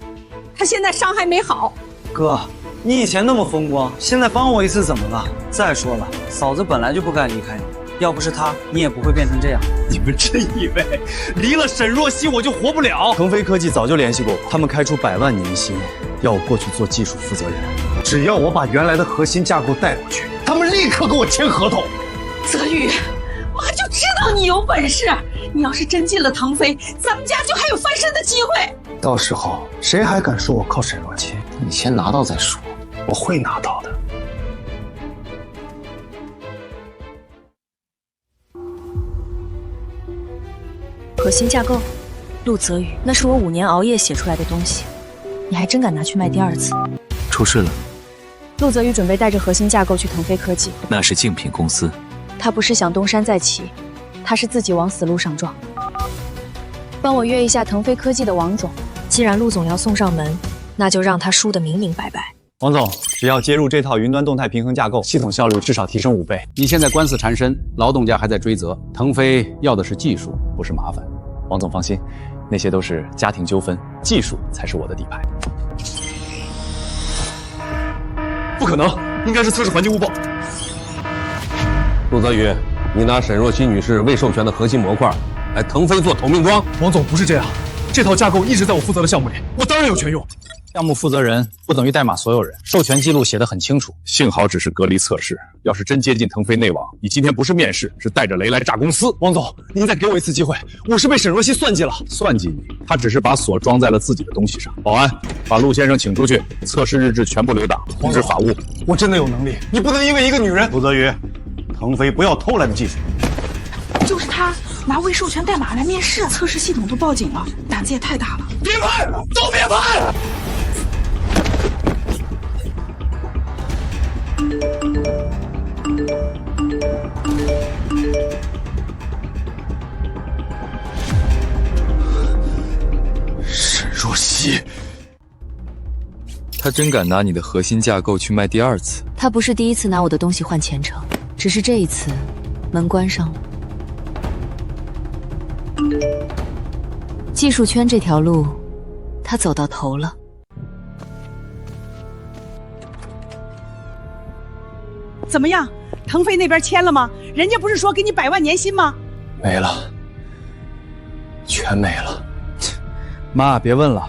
他现在伤还没好。
哥，你以前那么风光，现在帮我一次怎么了？再说了，嫂子本来就不该离开你。要不是他，你也不会变成这样。
你们真以为离了沈若曦我就活不了？
腾飞科技早就联系过我，他们开出100万年薪，要我过去做技术负责人。
只要我把原来的核心架构带过去，他们立刻给我签合同。
泽宇，妈就知道你有本事。你要是真进了腾飞，咱们家就还有翻身的机会。
到时候谁还敢说我靠沈若曦？
你先拿到再说。
我会拿到的。
核心架构，陆泽宇，那是我5年熬夜写出来的东西，你还真敢拿去卖第2次？
出事了。
陆泽宇准备带着核心架构去腾飞科技，
那是竞品公司。
他不是想东山再起，他是自己往死路上撞。帮我约一下腾飞科技的王总，既然陆总要送上门，那就让他输得明明白白。
王总，只要接入这套云端动态平衡架构，系统效率至少提升5倍。
你现在官司缠身，劳动家还在追责，腾飞要的是技术，不是麻烦。
王总放心，那些都是家庭纠纷，技术才是我的底牌。
不可能，应该是测试环境误报。
陆泽宇，你拿沈若曦女士未授权的核心模块来腾飞做投命桩。
王总不是这样，这套架构一直在我负责的项目里，我当然有权用。
项目负责人不等于代码所有人，授权记录写得很清楚。
幸好只是隔离测试，要是真接近腾飞内网，你今天不是面试，是带着雷来炸公司。
王总，您再给我一次机会，我是被沈若曦算计了。
算计你？他只是把锁装在了自己的东西上。保安，把陆先生请出去，测试日志全部留档，通知法务。
我真的有能力，你不能因为一个女人。
陆泽宇，腾飞不要偷来的技术。
就是他拿未授权代码来面试，测试系统都报警了，胆子也太大了。
别拍，都别拍！
沈若曦，
他真敢拿你的核心架构去卖第2次？
他不是第一次拿我的东西换前程，只是这一次门关上了。技术圈这条路，他走到头了。
怎么样？腾飞那边签了吗？人家不是说给你100万年薪吗？
没了，全没了。
妈，别问了，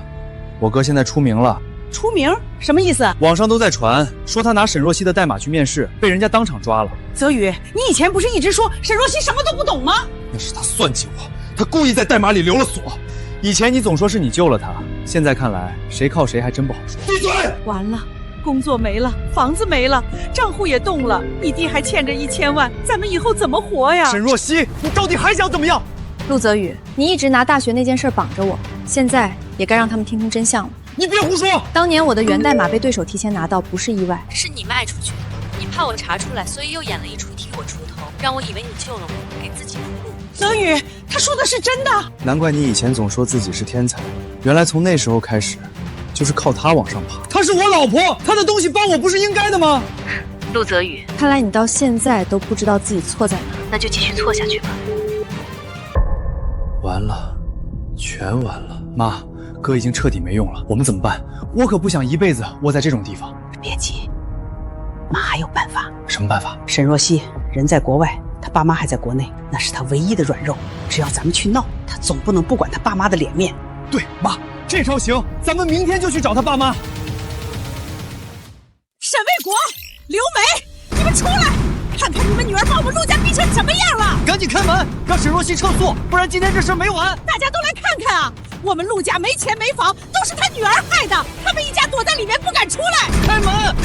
我哥现在出名了。
出名什么意思？
网上都在传，说他拿沈若曦的代码去面试，被人家当场抓了。
泽宇，你以前不是一直说沈若曦什么都不懂吗？
那是他算计我，他故意在代码里留了锁。
以前你总说是你救了他，现在看来谁靠谁还真不好说。
闭嘴！
完了，工作没了，房子没了，账户也动了，你弟还欠着1000万，咱们以后怎么活呀？
沈若曦，你到底还想怎么样？
陆泽宇，你一直拿大学那件事绑着我，现在也该让他们听听真相了。
你别胡说！
当年我的源代码被对手提前拿到，不是意外，
是你卖出去的。你怕我查出来，所以又演了一出替我出头，让我以为你救了我，给自己铺路。
泽宇，他说的是真的。
难怪你以前总说自己是天才，原来从那时候开始，就是靠他往上爬。她是我老婆，她的东西帮我不是应该的吗？
陆泽宇，
看来你到现在都不知道自己错在哪，
那就继续错下去吧。
完了，全完了。妈，哥已经彻底没用了，我们怎么办？我可不想一辈子窝在这种地方。
别急，妈还有办法。
什么办法？
沈若曦人在国外，他爸妈还在国内，那是他唯一的软肉。只要咱们去闹，他总不能不管他爸妈的脸面。
对，妈，这招行，咱们明天就去找他爸妈。
沈卫国、刘梅，你们出来，看看你们女儿把我们陆家逼成什么样了！
赶紧开门，让沈若曦撤诉，不然今天这事没完。
大家都来看看啊！我们陆家没钱没房，都是他女儿害的。他们一家躲在里面不敢出来。
开门！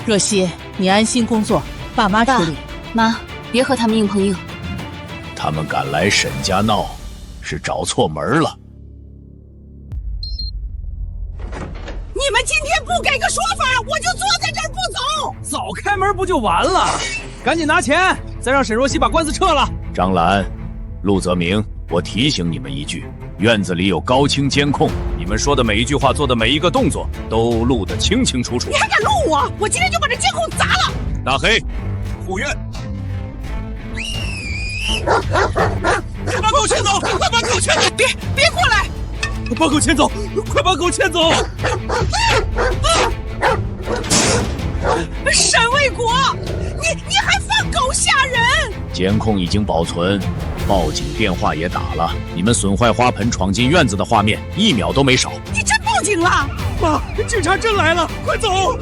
若曦，你安心工作，爸妈处理。
妈，别和他们硬碰硬。
他们敢来沈家闹，是找错门了。
你们今天不给个说法，我就坐在这儿不走。
早开门不就完了？赶紧拿钱，再让沈若曦把官司撤了。
张兰、陆泽明，我提醒你们一句，院子里有高清监控，你们说的每一句话、做的每一个动作都录得清清楚楚。
你还敢录我？我今天就把这监控砸了！
大黑，护院。
快把狗牵走！快把狗牵走！
别过来！
把狗牵走！快把狗牵走！
沈卫国，你还放狗吓人！
监控已经保存，报警电话也打了，你们损坏花盆、闯进院子的画面1秒都没少。
你真报警了？
妈，警察真来了，快走！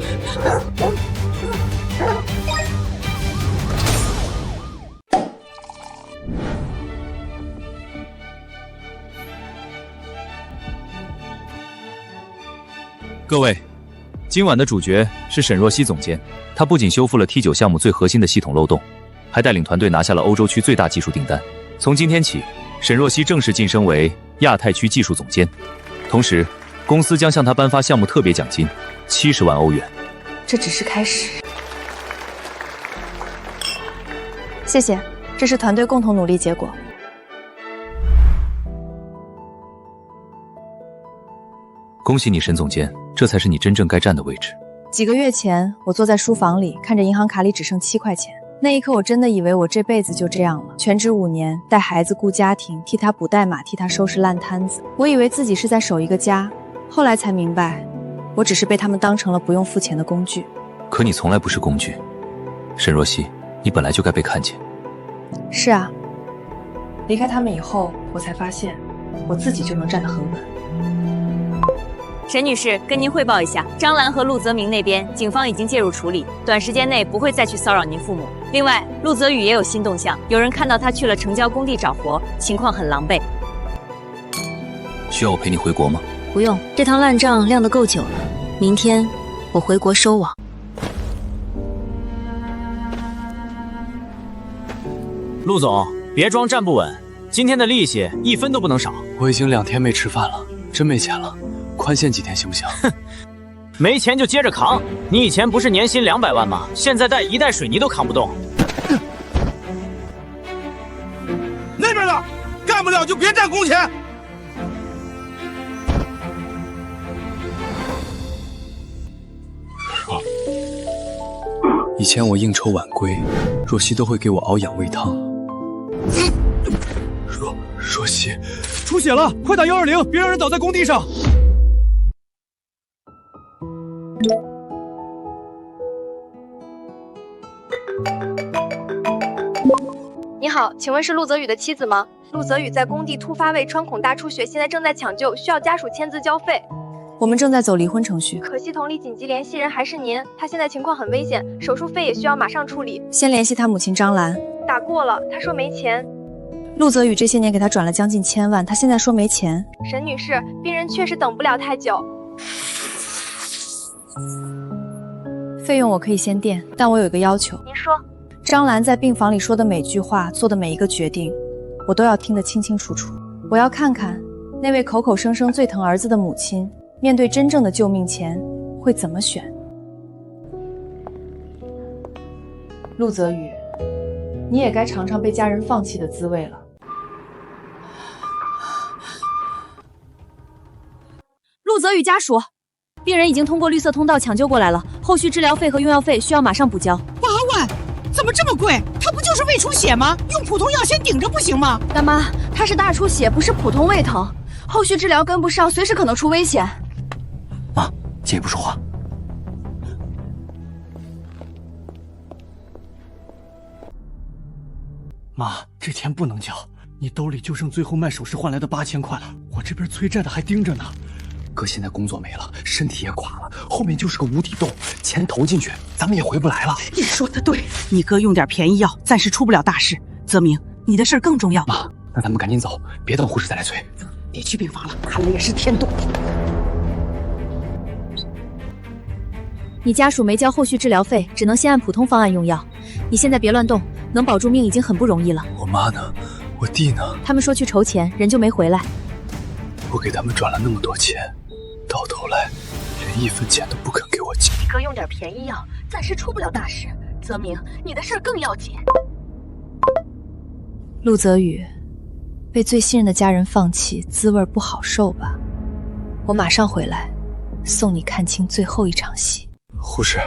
各位，今晚的主角是沈若曦总监，她不仅修复了 T9 项目最核心的系统漏洞，还带领团队拿下了欧洲区最大技术订单。从今天起，沈若曦正式晋升为亚太区技术总监，同时，公司将向她颁发项目特别奖金70万欧元。
这只是开始。谢谢，这是团队共同努力结果。
恭喜你，沈总监，这才是你真正该站的位置。
几个月前，我坐在书房里，看着银行卡里只剩7块钱，那一刻我真的以为我这辈子就这样了。全职5年，带孩子顾家庭，替他补代码，替他收拾烂摊子。我以为自己是在守一个家，后来才明白，我只是被他们当成了不用付钱的工具。
可你从来不是工具，沈若曦，你本来就该被看见。
是啊，离开他们以后，我才发现，我自己就能站得很稳。
沈女士，跟您汇报一下，张兰和陆泽明那边，警方已经介入处理，短时间内不会再去骚扰您父母。另外，陆泽宇也有新动向，有人看到他去了城郊工地找活，情况很狼狈。
需要我陪你回国吗？
不用，这趟烂账晾得够久了，明天我回国收网。
陆总，别装站不稳，今天的利息1分都不能少。
我已经2天没吃饭了，真没钱了。宽限几天行不行？
哼，没钱就接着扛。你以前不是年薪200万吗？现在带1袋水泥都扛不动。
那边的，干不了就别占工钱。
以前我应酬晚归，若曦都会给我熬养胃汤。若曦，出血了，快打120，别让人倒在工地上。
你好，请问是陆泽宇的妻子吗？陆泽宇在工地突发胃穿孔大出血，现在正在抢救，需要家属签字交费。
我们正在走离婚程序，
可系统里紧急联系人还是您，他现在情况很危险，手术费也需要马上处理。
先联系他母亲张兰。
打过了，他说没钱。
陆泽宇这些年给他转了将近1000万，他现在说没钱。
沈女士，病人确实等不了太久。
费用我可以先垫，但我有一个要求。
您说。
张兰在病房里说的每句话，做的每一个决定，我都要听得清清楚楚。我要看看那位口口声声最疼儿子的母亲，面对真正的救命钱会怎么选。陆泽宇，你也该尝尝被家人放弃的滋味了。
陆泽宇家属，病人已经通过绿色通道抢救过来了，后续治疗费和用药费需要马上补交。
8万，怎么这么贵？他不就是胃出血吗？用普通药先顶着不行吗？
大妈，他是大出血，不是普通胃疼，后续治疗跟不上，随时可能出危险。
妈，进一步说话。妈，这钱不能交，你兜里就剩最后卖首饰换来的8000块了，我这边催债的还盯着呢。哥现在工作没了，身体也垮了，后面就是个无底洞，钱投进去，咱们也回不来了。
你说的对，你哥用点便宜药，暂时出不了大事。泽明，你的事儿更重要。
妈，那咱们赶紧走，别等护士再来催。
别去病房了，看了也是天妒。
你家属没交后续治疗费，只能先按普通方案用药。你现在别乱动，能保住命已经很不容易了。
我妈呢？我弟呢？
他们说去筹钱，人就没回来。
我给他们转了那么多钱，到头来连1分钱都不肯给我交。
你哥用点便宜药，暂时出不了大事。泽明，你的事儿更要紧。
陆泽宇，被最信任的家人放弃，滋味不好受吧？我马上回来，送你看清最后一场戏。
护士，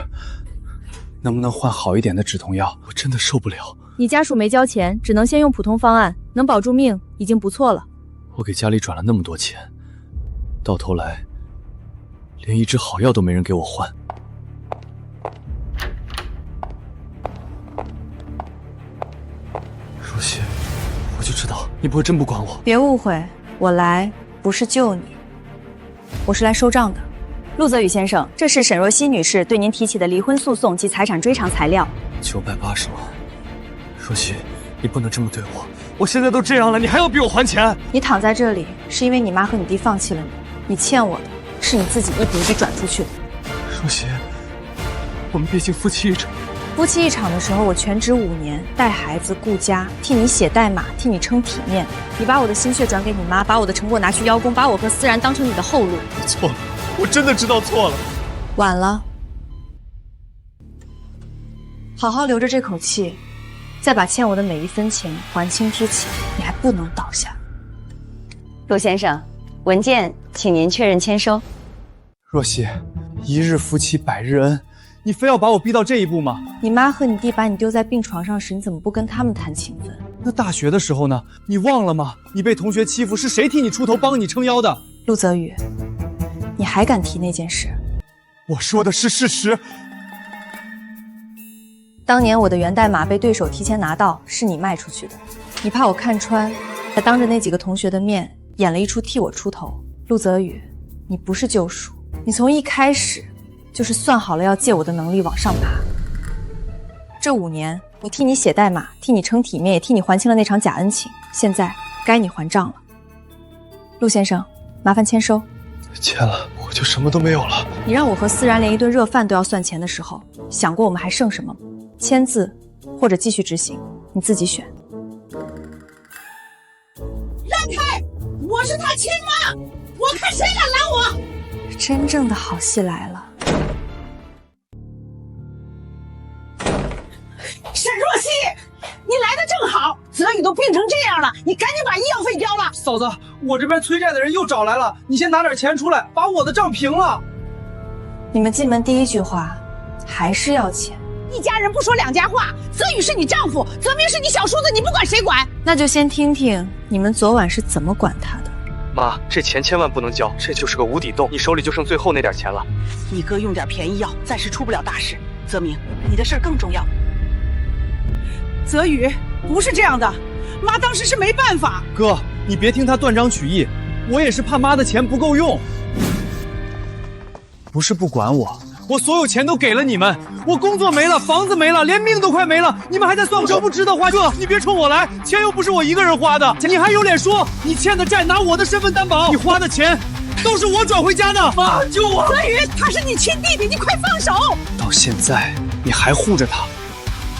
能不能换好一点的止痛药？我真的受不了。
你家属没交钱，只能先用普通方案，能保住命已经不错了。
我给家里转了那么多钱，到头来连一支好药都没人给我换。若曦，我就知道你不会真不管我。
别误会，我来不是救你，我是来收账的。
陆泽宇先生，这是沈若曦女士对您提起的离婚诉讼及财产追偿材料。
980万，若曦，你不能这么对我。我现在都这样了，你还要逼我还钱？
你躺在这里，是因为你妈和你弟放弃了你，你欠我的是你自己一笔一笔转出去的。
若曦，我们毕竟夫妻一场。
夫妻一场的时候，我全职5年，带孩子顾家，替你写代码，替你撑体面。你把我的心血转给你妈，把我的成果拿去邀功，把我和思然当成你的后路。
我错了，我真的知道错了。
晚了，好好留着这口气，再把欠我的每一分钱还清之前，你还不能倒下。
陆先生，文件请您确认签收。
若曦，一日夫妻百日恩，你非要把我逼到这一步吗？
你妈和你弟把你丢在病床上时，你怎么不跟他们谈情分？
那大学的时候呢？你忘了吗？你被同学欺负，是谁替你出头帮你撑腰的？
陆泽宇，你还敢提那件事？
我说的是事实。
当年我的源代码被对手提前拿到，是你卖出去的。你怕我看穿，才当着那几个同学的面演了一出替我出头。陆泽宇，你不是救赎，你从一开始就是算好了要借我的能力往上爬。这5年，我替你写代码，替你撑体面，也替你还清了那场假恩情。现在该你还账了。陆先生，麻烦签收。
签了，我就什么都没有了。
你让我和思然连一顿热饭都要算钱的时候，想过我们还剩什么吗？签字或者继续执行，你自己选。
让开！我是他亲妈，我看谁敢拦我！
真正的好戏来了。
沈若曦，你来的正好，泽宇都病成这样了，你赶紧把医药费交了。
嫂子，我这边催债的人又找来了，你先拿点钱出来，把我的账平了。
你们进门第一句话还是要钱。
一家人不说两家话，泽宇是你丈夫，泽明是你小叔子，你不管谁管？
那就先听听你们昨晚是怎么管他的。
妈，这钱千万不能交，这就是个无底洞，你手里就剩最后那点钱了。
你哥用点便宜药，暂时出不了大事。泽明，你的事儿更重要。泽宇，不是这样的，妈当时是没办法。
哥，你别听他断章取义，我也是怕妈的钱不够用。不是不管我，我所有钱都给了你们，我工作没了，房子没了，连命都快没了，你们还在算我值不值得花？哥，你别冲我来，钱又不是我一个人花的，你还有脸说你欠的债拿我的身份担保？你花的钱都是我转回家的。妈，救我！
泽宇，他是你亲弟弟，你快放手！
到现在你还护着他，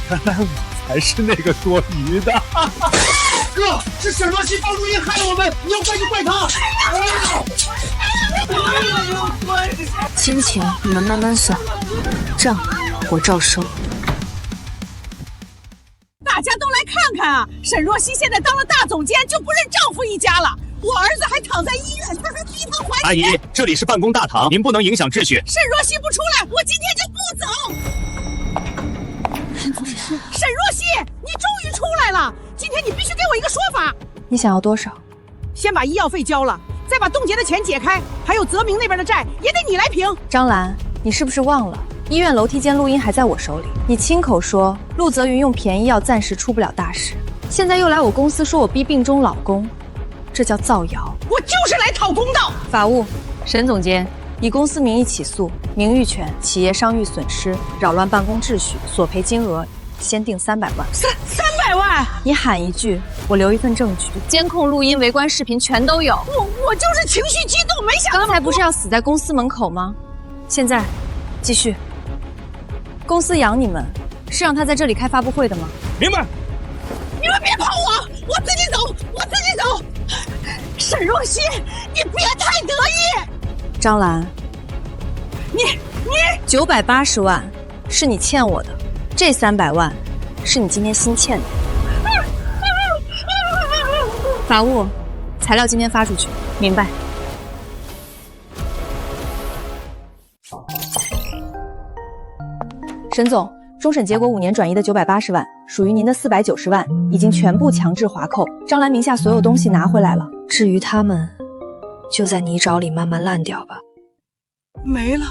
原来我才是那个多余的。哥，是沈若曦放录音害了我们，你要怪就怪他。
亲情你们慢慢算，账我照收。
大家都来看看啊！沈若曦现在当了大总监，就不认丈夫一家了。我儿子还躺在医院，他还逼他还钱。
阿姨，这里是办公大堂，您不能影响秩序。
沈若曦不出来，我今天就不走。沈若曦，你终于出来了！今天你必须给我一个说法。
你想要多少？
先把医药费交了，再把冻结的钱解开，还有泽明那边的债也得你来平。
张兰，你是不是忘了？医院楼梯间录音还在我手里，你亲口说陆泽云用便宜药暂时出不了大事，现在又来我公司说我逼病中老公，这叫造谣。
我就是来讨公道。
法务，沈总监，以公司名义起诉，名誉权、企业商誉损失、扰乱办公秩序，索赔金额先定300万。
300万？
你喊一句，我留一份证据，监控、录音、围观视频全都有。
我就是情绪激动，没想到。
刚才不是要死在公司门口吗？现在继续。公司养你们，是让他在这里开发布会的吗？
明白。
你们别跑我，我自己走，我自己走。沈若曦，你别太得意。
张兰，
你
980万是你欠我的，这300万是你今天新欠的。法务，材料今天发出去。明白。沈总，终审结果5年转移的980万，属于您的490万，已经全部强制划扣。张兰名下所有东西拿回来了，至于他们，就在泥沼里慢慢烂掉吧。
没了，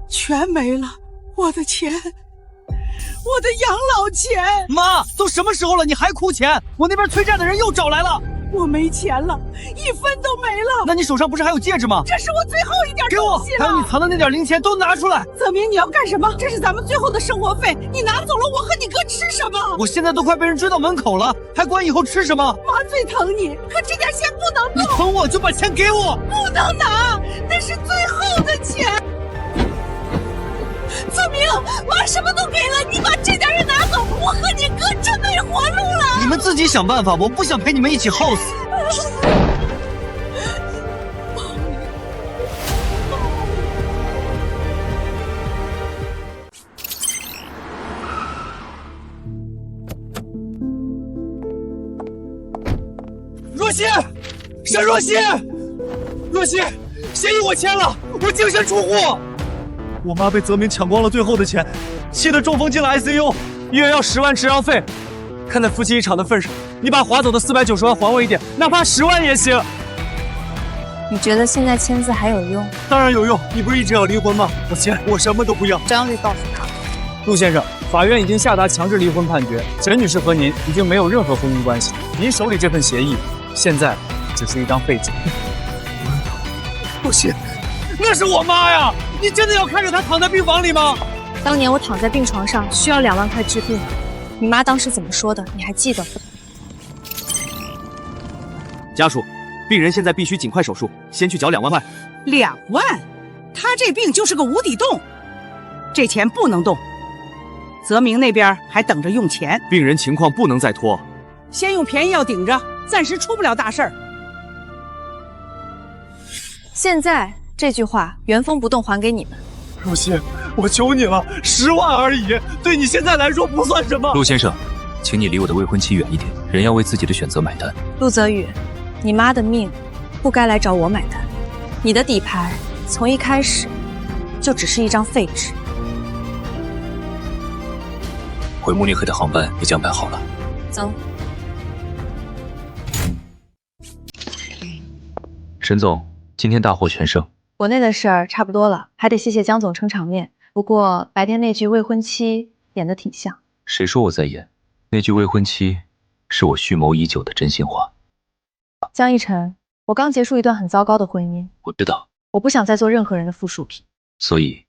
全没了，我的钱，我的养老钱。
妈，都什么时候了，你还哭钱？我那边催债的人又找来了。
我没钱了，1分都没了。
那你手上不是还有戒指吗？
这是我最后一点
给我，
东西了。
还有你藏的那点零钱都拿出来。
泽明，你要干什么？这是咱们最后的生活费，你拿走了，我和你哥吃什么？
我现在都快被人追到门口了，还管以后吃什么？
妈最疼你，可这点钱不能动。
你疼我就把钱给我。
不能拿，那是最后的钱。泽明，妈什么都给了，你把这点也拿走，我和你哥真没活路了。
你们自己想办法，我不想陪你们一起耗死。若曦，沈若曦，若曦，协议我签了，我净身出户。我妈被泽明抢光了最后的钱，气得中风进了 ICU， 医院要10万治疗费。看在夫妻一场的份上，你把划走的490万还我一点，哪怕10万也行。
你觉得现在签字还有用？
当然有用，你不是一直要离婚吗？我签，我什么都不要。
张律告诉他，
陆先生，法院已经下达强制离婚判决，沈女士和您已经没有任何婚姻关系，您手里这份协议现在只是一张废纸。不行，那是我妈呀！你真的要看着她躺在病房里吗？
当年我躺在病床上需要2万块治病，你妈当时怎么说的？你还记得？
家属，病人现在必须尽快手术，先去缴2万块。
2万？他这病就是个无底洞，这钱不能动。泽明那边还等着用钱，
病人情况不能再拖，
先用便宜药顶着，暂时出不了大事儿。
现在这句话原封不动还给你们。
若曦，我求你了，10万而已，对你现在来说不算什么。
陆先生，请你离我的未婚妻远一点，人要为自己的选择买单。
陆泽宇，你妈的命不该来找我买单，你的底牌从一开始就只是一张废纸。
回慕尼黑的航班已经安排好了。
走。
沈总，今天大获全胜。
国内的事儿差不多了，还得谢谢江总撑场面。不过白天那句未婚妻演得挺像。
谁说我在演？那句未婚妻是我蓄谋已久的真心话。
江逸晨，我刚结束一段很糟糕的婚姻，
我知道，
我不想再做任何人的附属品。
所以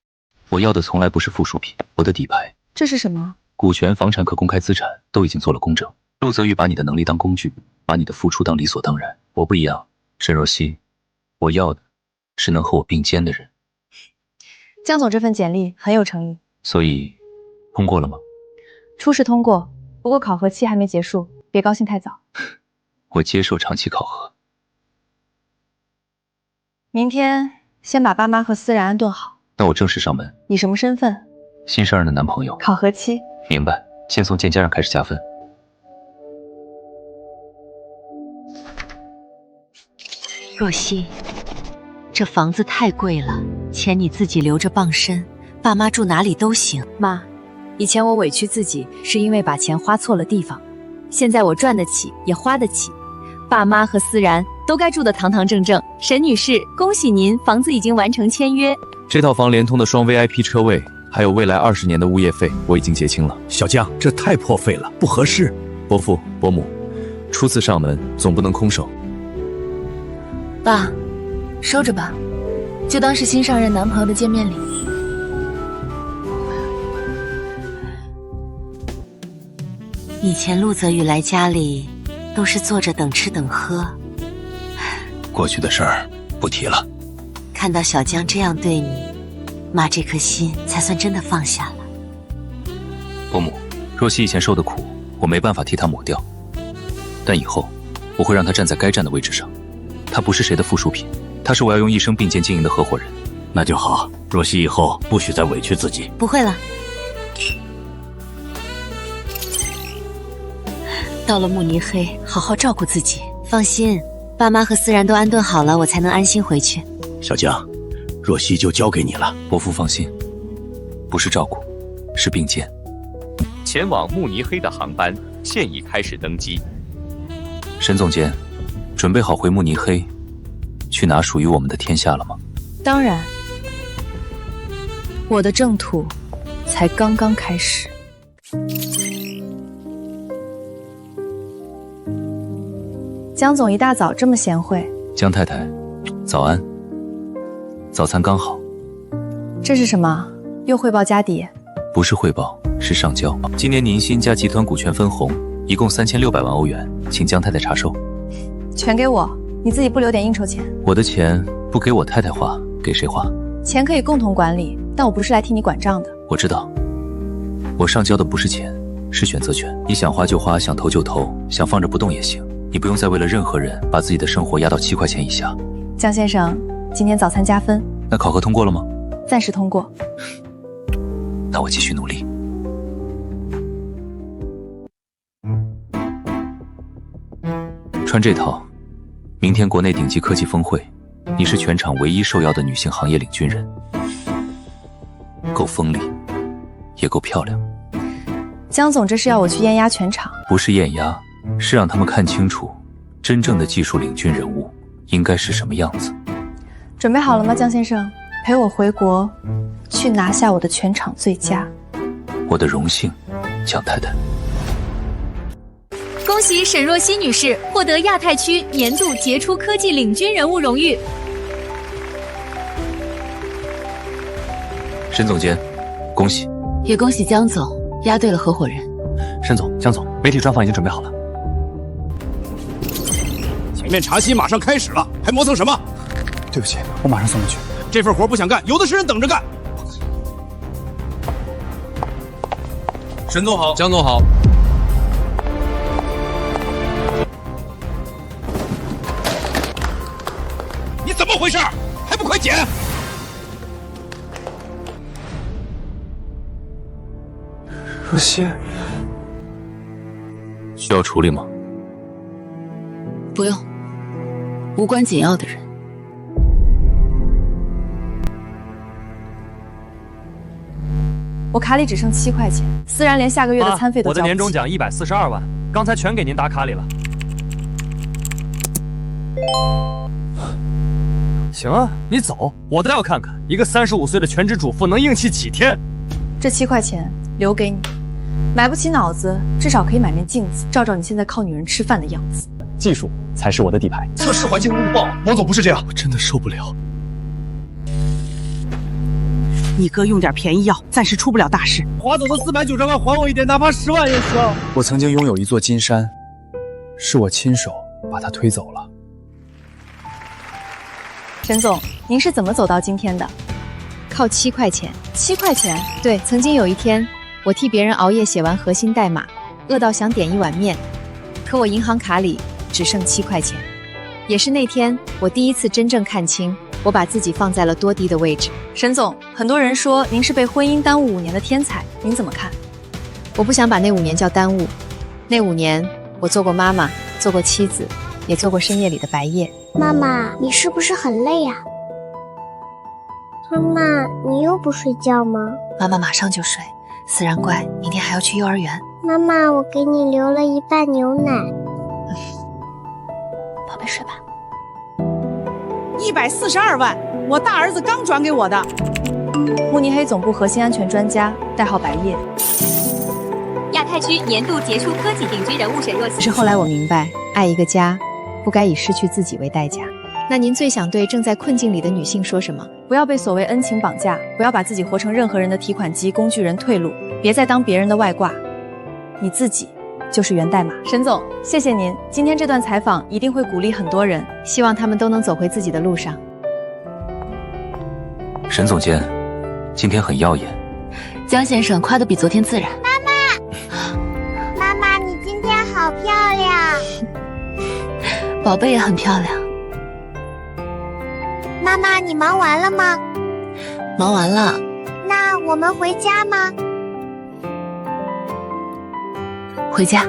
我要的从来不是附属品，我的底牌。
这是什么？
股权、房产、可公开资产都已经做了公证。陆泽宇把你的能力当工具，把你的付出当理所当然。我不一样，沈若曦，我要的是能和我并肩的人。
江总这份简历很有诚意，
所以通过了吗？
初试通过，不过考核期还没结束，别高兴太早。
我接受长期考核。
明天先把爸妈和思然安顿好。
那我正式上门。
你什么身份？
新上任的男朋友。
考核期。
明白，先从见家长开始加分。
若曦，这房子太贵了，钱你自己留着傍身，爸妈住哪里都行。
妈，以前我委屈自己是因为把钱花错了地方，
现在我赚得起，也花得起，爸妈和思然都该住得堂堂正正。沈女士，恭喜您，房子已经完成签约。
这套房连通的双 VIP 车位，还有未来20年的物业费，我已经结清了。
小江，这太破费了，不合适。
伯父伯母，初次上门总不能空手。
爸，收着吧，就当是新上任男朋友的见面礼。
以前陆泽宇来家里都是坐着等吃等喝，
过去的事儿不提了。
看到小江这样对你，妈这颗心才算真的放下了。
伯母，若曦以前受的苦，我没办法替她抹掉，但以后我会让她站在该站的位置上。她不是谁的附属品，她是我要用一生并肩经营的合伙人。
那就好，若曦以后不许再委屈自己。
不会了。到了慕尼黑，好好照顾自己。放心，爸妈和思然都安顿好了，我才能安心回去。
小江，若曦就交给你了。
伯父放心，不是照顾，是并肩。
前往慕尼黑的航班现已开始登机。
沈总监，准备好回慕尼黑，去拿属于我们的天下了吗？
当然，我的正途才刚刚开始。江总一大早这么贤惠。
江太太，早安。早餐刚好。
这是什么？又汇报家底？
不是汇报，是上交。今年宁新家集团股权分红一共3600万欧元，请江太太查收。
全给我，你自己不留点应酬钱？
我的钱不给我太太花，给谁花？
钱可以共同管理，但我不是来替你管账的。
我知道，我上交的不是钱，是选择权。你想花就花，想投就投，想放着不动也行。你不用再为了任何人把自己的生活压到7块钱以下。
江先生，今天早餐加分。
那考核通过了吗？
暂时通过。
那我继续努力。穿这套，明天国内顶级科技峰会，你是全场唯一受邀的女性行业领军人，够锋利，也够漂亮。
江总这是要我去艳压全场？
不是艳压，是让他们看清楚真正的技术领军人物应该是什么样子。
准备好了吗，江先生？陪我回国，去拿下我的全场最佳。
我的荣幸，江太太。
恭喜沈若曦女士获得亚太区年度杰出科技领军人物荣誉。
沈总监，恭喜！
也恭喜江总押对了合伙人。
沈总、江总，媒体专访已经准备好了。
前面茶席马上开始了，还磨蹭什么？
对不起，我马上送过去。
这份活不想干，有的是人等着干。
沈总好，江总好。
你怎么回事？还不快捡！
若曦，
需要处理吗？
不用，无关紧要的人。
我卡里只剩7块钱，思然连下个月的餐费都交不起。
我的年终奖142万，刚才全给您打卡里了。行啊，你走，我倒要看看一个35岁的全职主妇能硬气几天。
这7块钱留给你，买不起脑子，至少可以买面镜子，照照你现在靠女人吃饭的样子。
技术才是我的底牌。
测试环境误报，王总不是这样，
我真的受不了。
你哥用点便宜药，暂时出不了大事。
划走的490万还我一点，哪怕10万也行。
我曾经拥有一座金山，是我亲手把它推走了。
沈总，您是怎么走到今天的？
靠7块钱。
7块钱？
对，曾经有一天，我替别人熬夜写完核心代码，饿到想点一碗面，可我银行卡里只剩7块钱。也是那天，我第一次真正看清，我把自己放在了多低的位置。
沈总，很多人说您是被婚姻耽误5年的天才，您怎么看？
我不想把那5年叫耽误。那5年，我做过妈妈，做过妻子，也做过深夜里的白夜。
妈妈，你是不是很累呀？妈妈，你又不睡觉吗？
妈妈马上就睡，思然乖，明天还要去幼儿园。
妈妈，我给你留了一半牛奶。
宝贝，睡吧。
142万，我大儿子刚转给我的。
慕尼黑总部核心安全专家，代号白夜。
亚太区年度杰出科技定居人物沈若曦。
可是后来我明白，爱一个家，不该以失去自己为代价。那您最想对正在困境里的女性说什么？
不要被所谓恩情绑架，不要把自己活成任何人的提款机、工具人、退路，别再当别人的外挂，你自己就是源代码。沈总，谢谢您，今天这段采访一定会鼓励很多人，
希望他们都能走回自己的路上。
沈总监，今天很耀眼。
江先生夸得比昨天自然。
妈妈，你今天好漂亮。
宝贝也很漂亮。
妈妈，你忙完了吗？
忙完了。
那我们回家吗？
回家。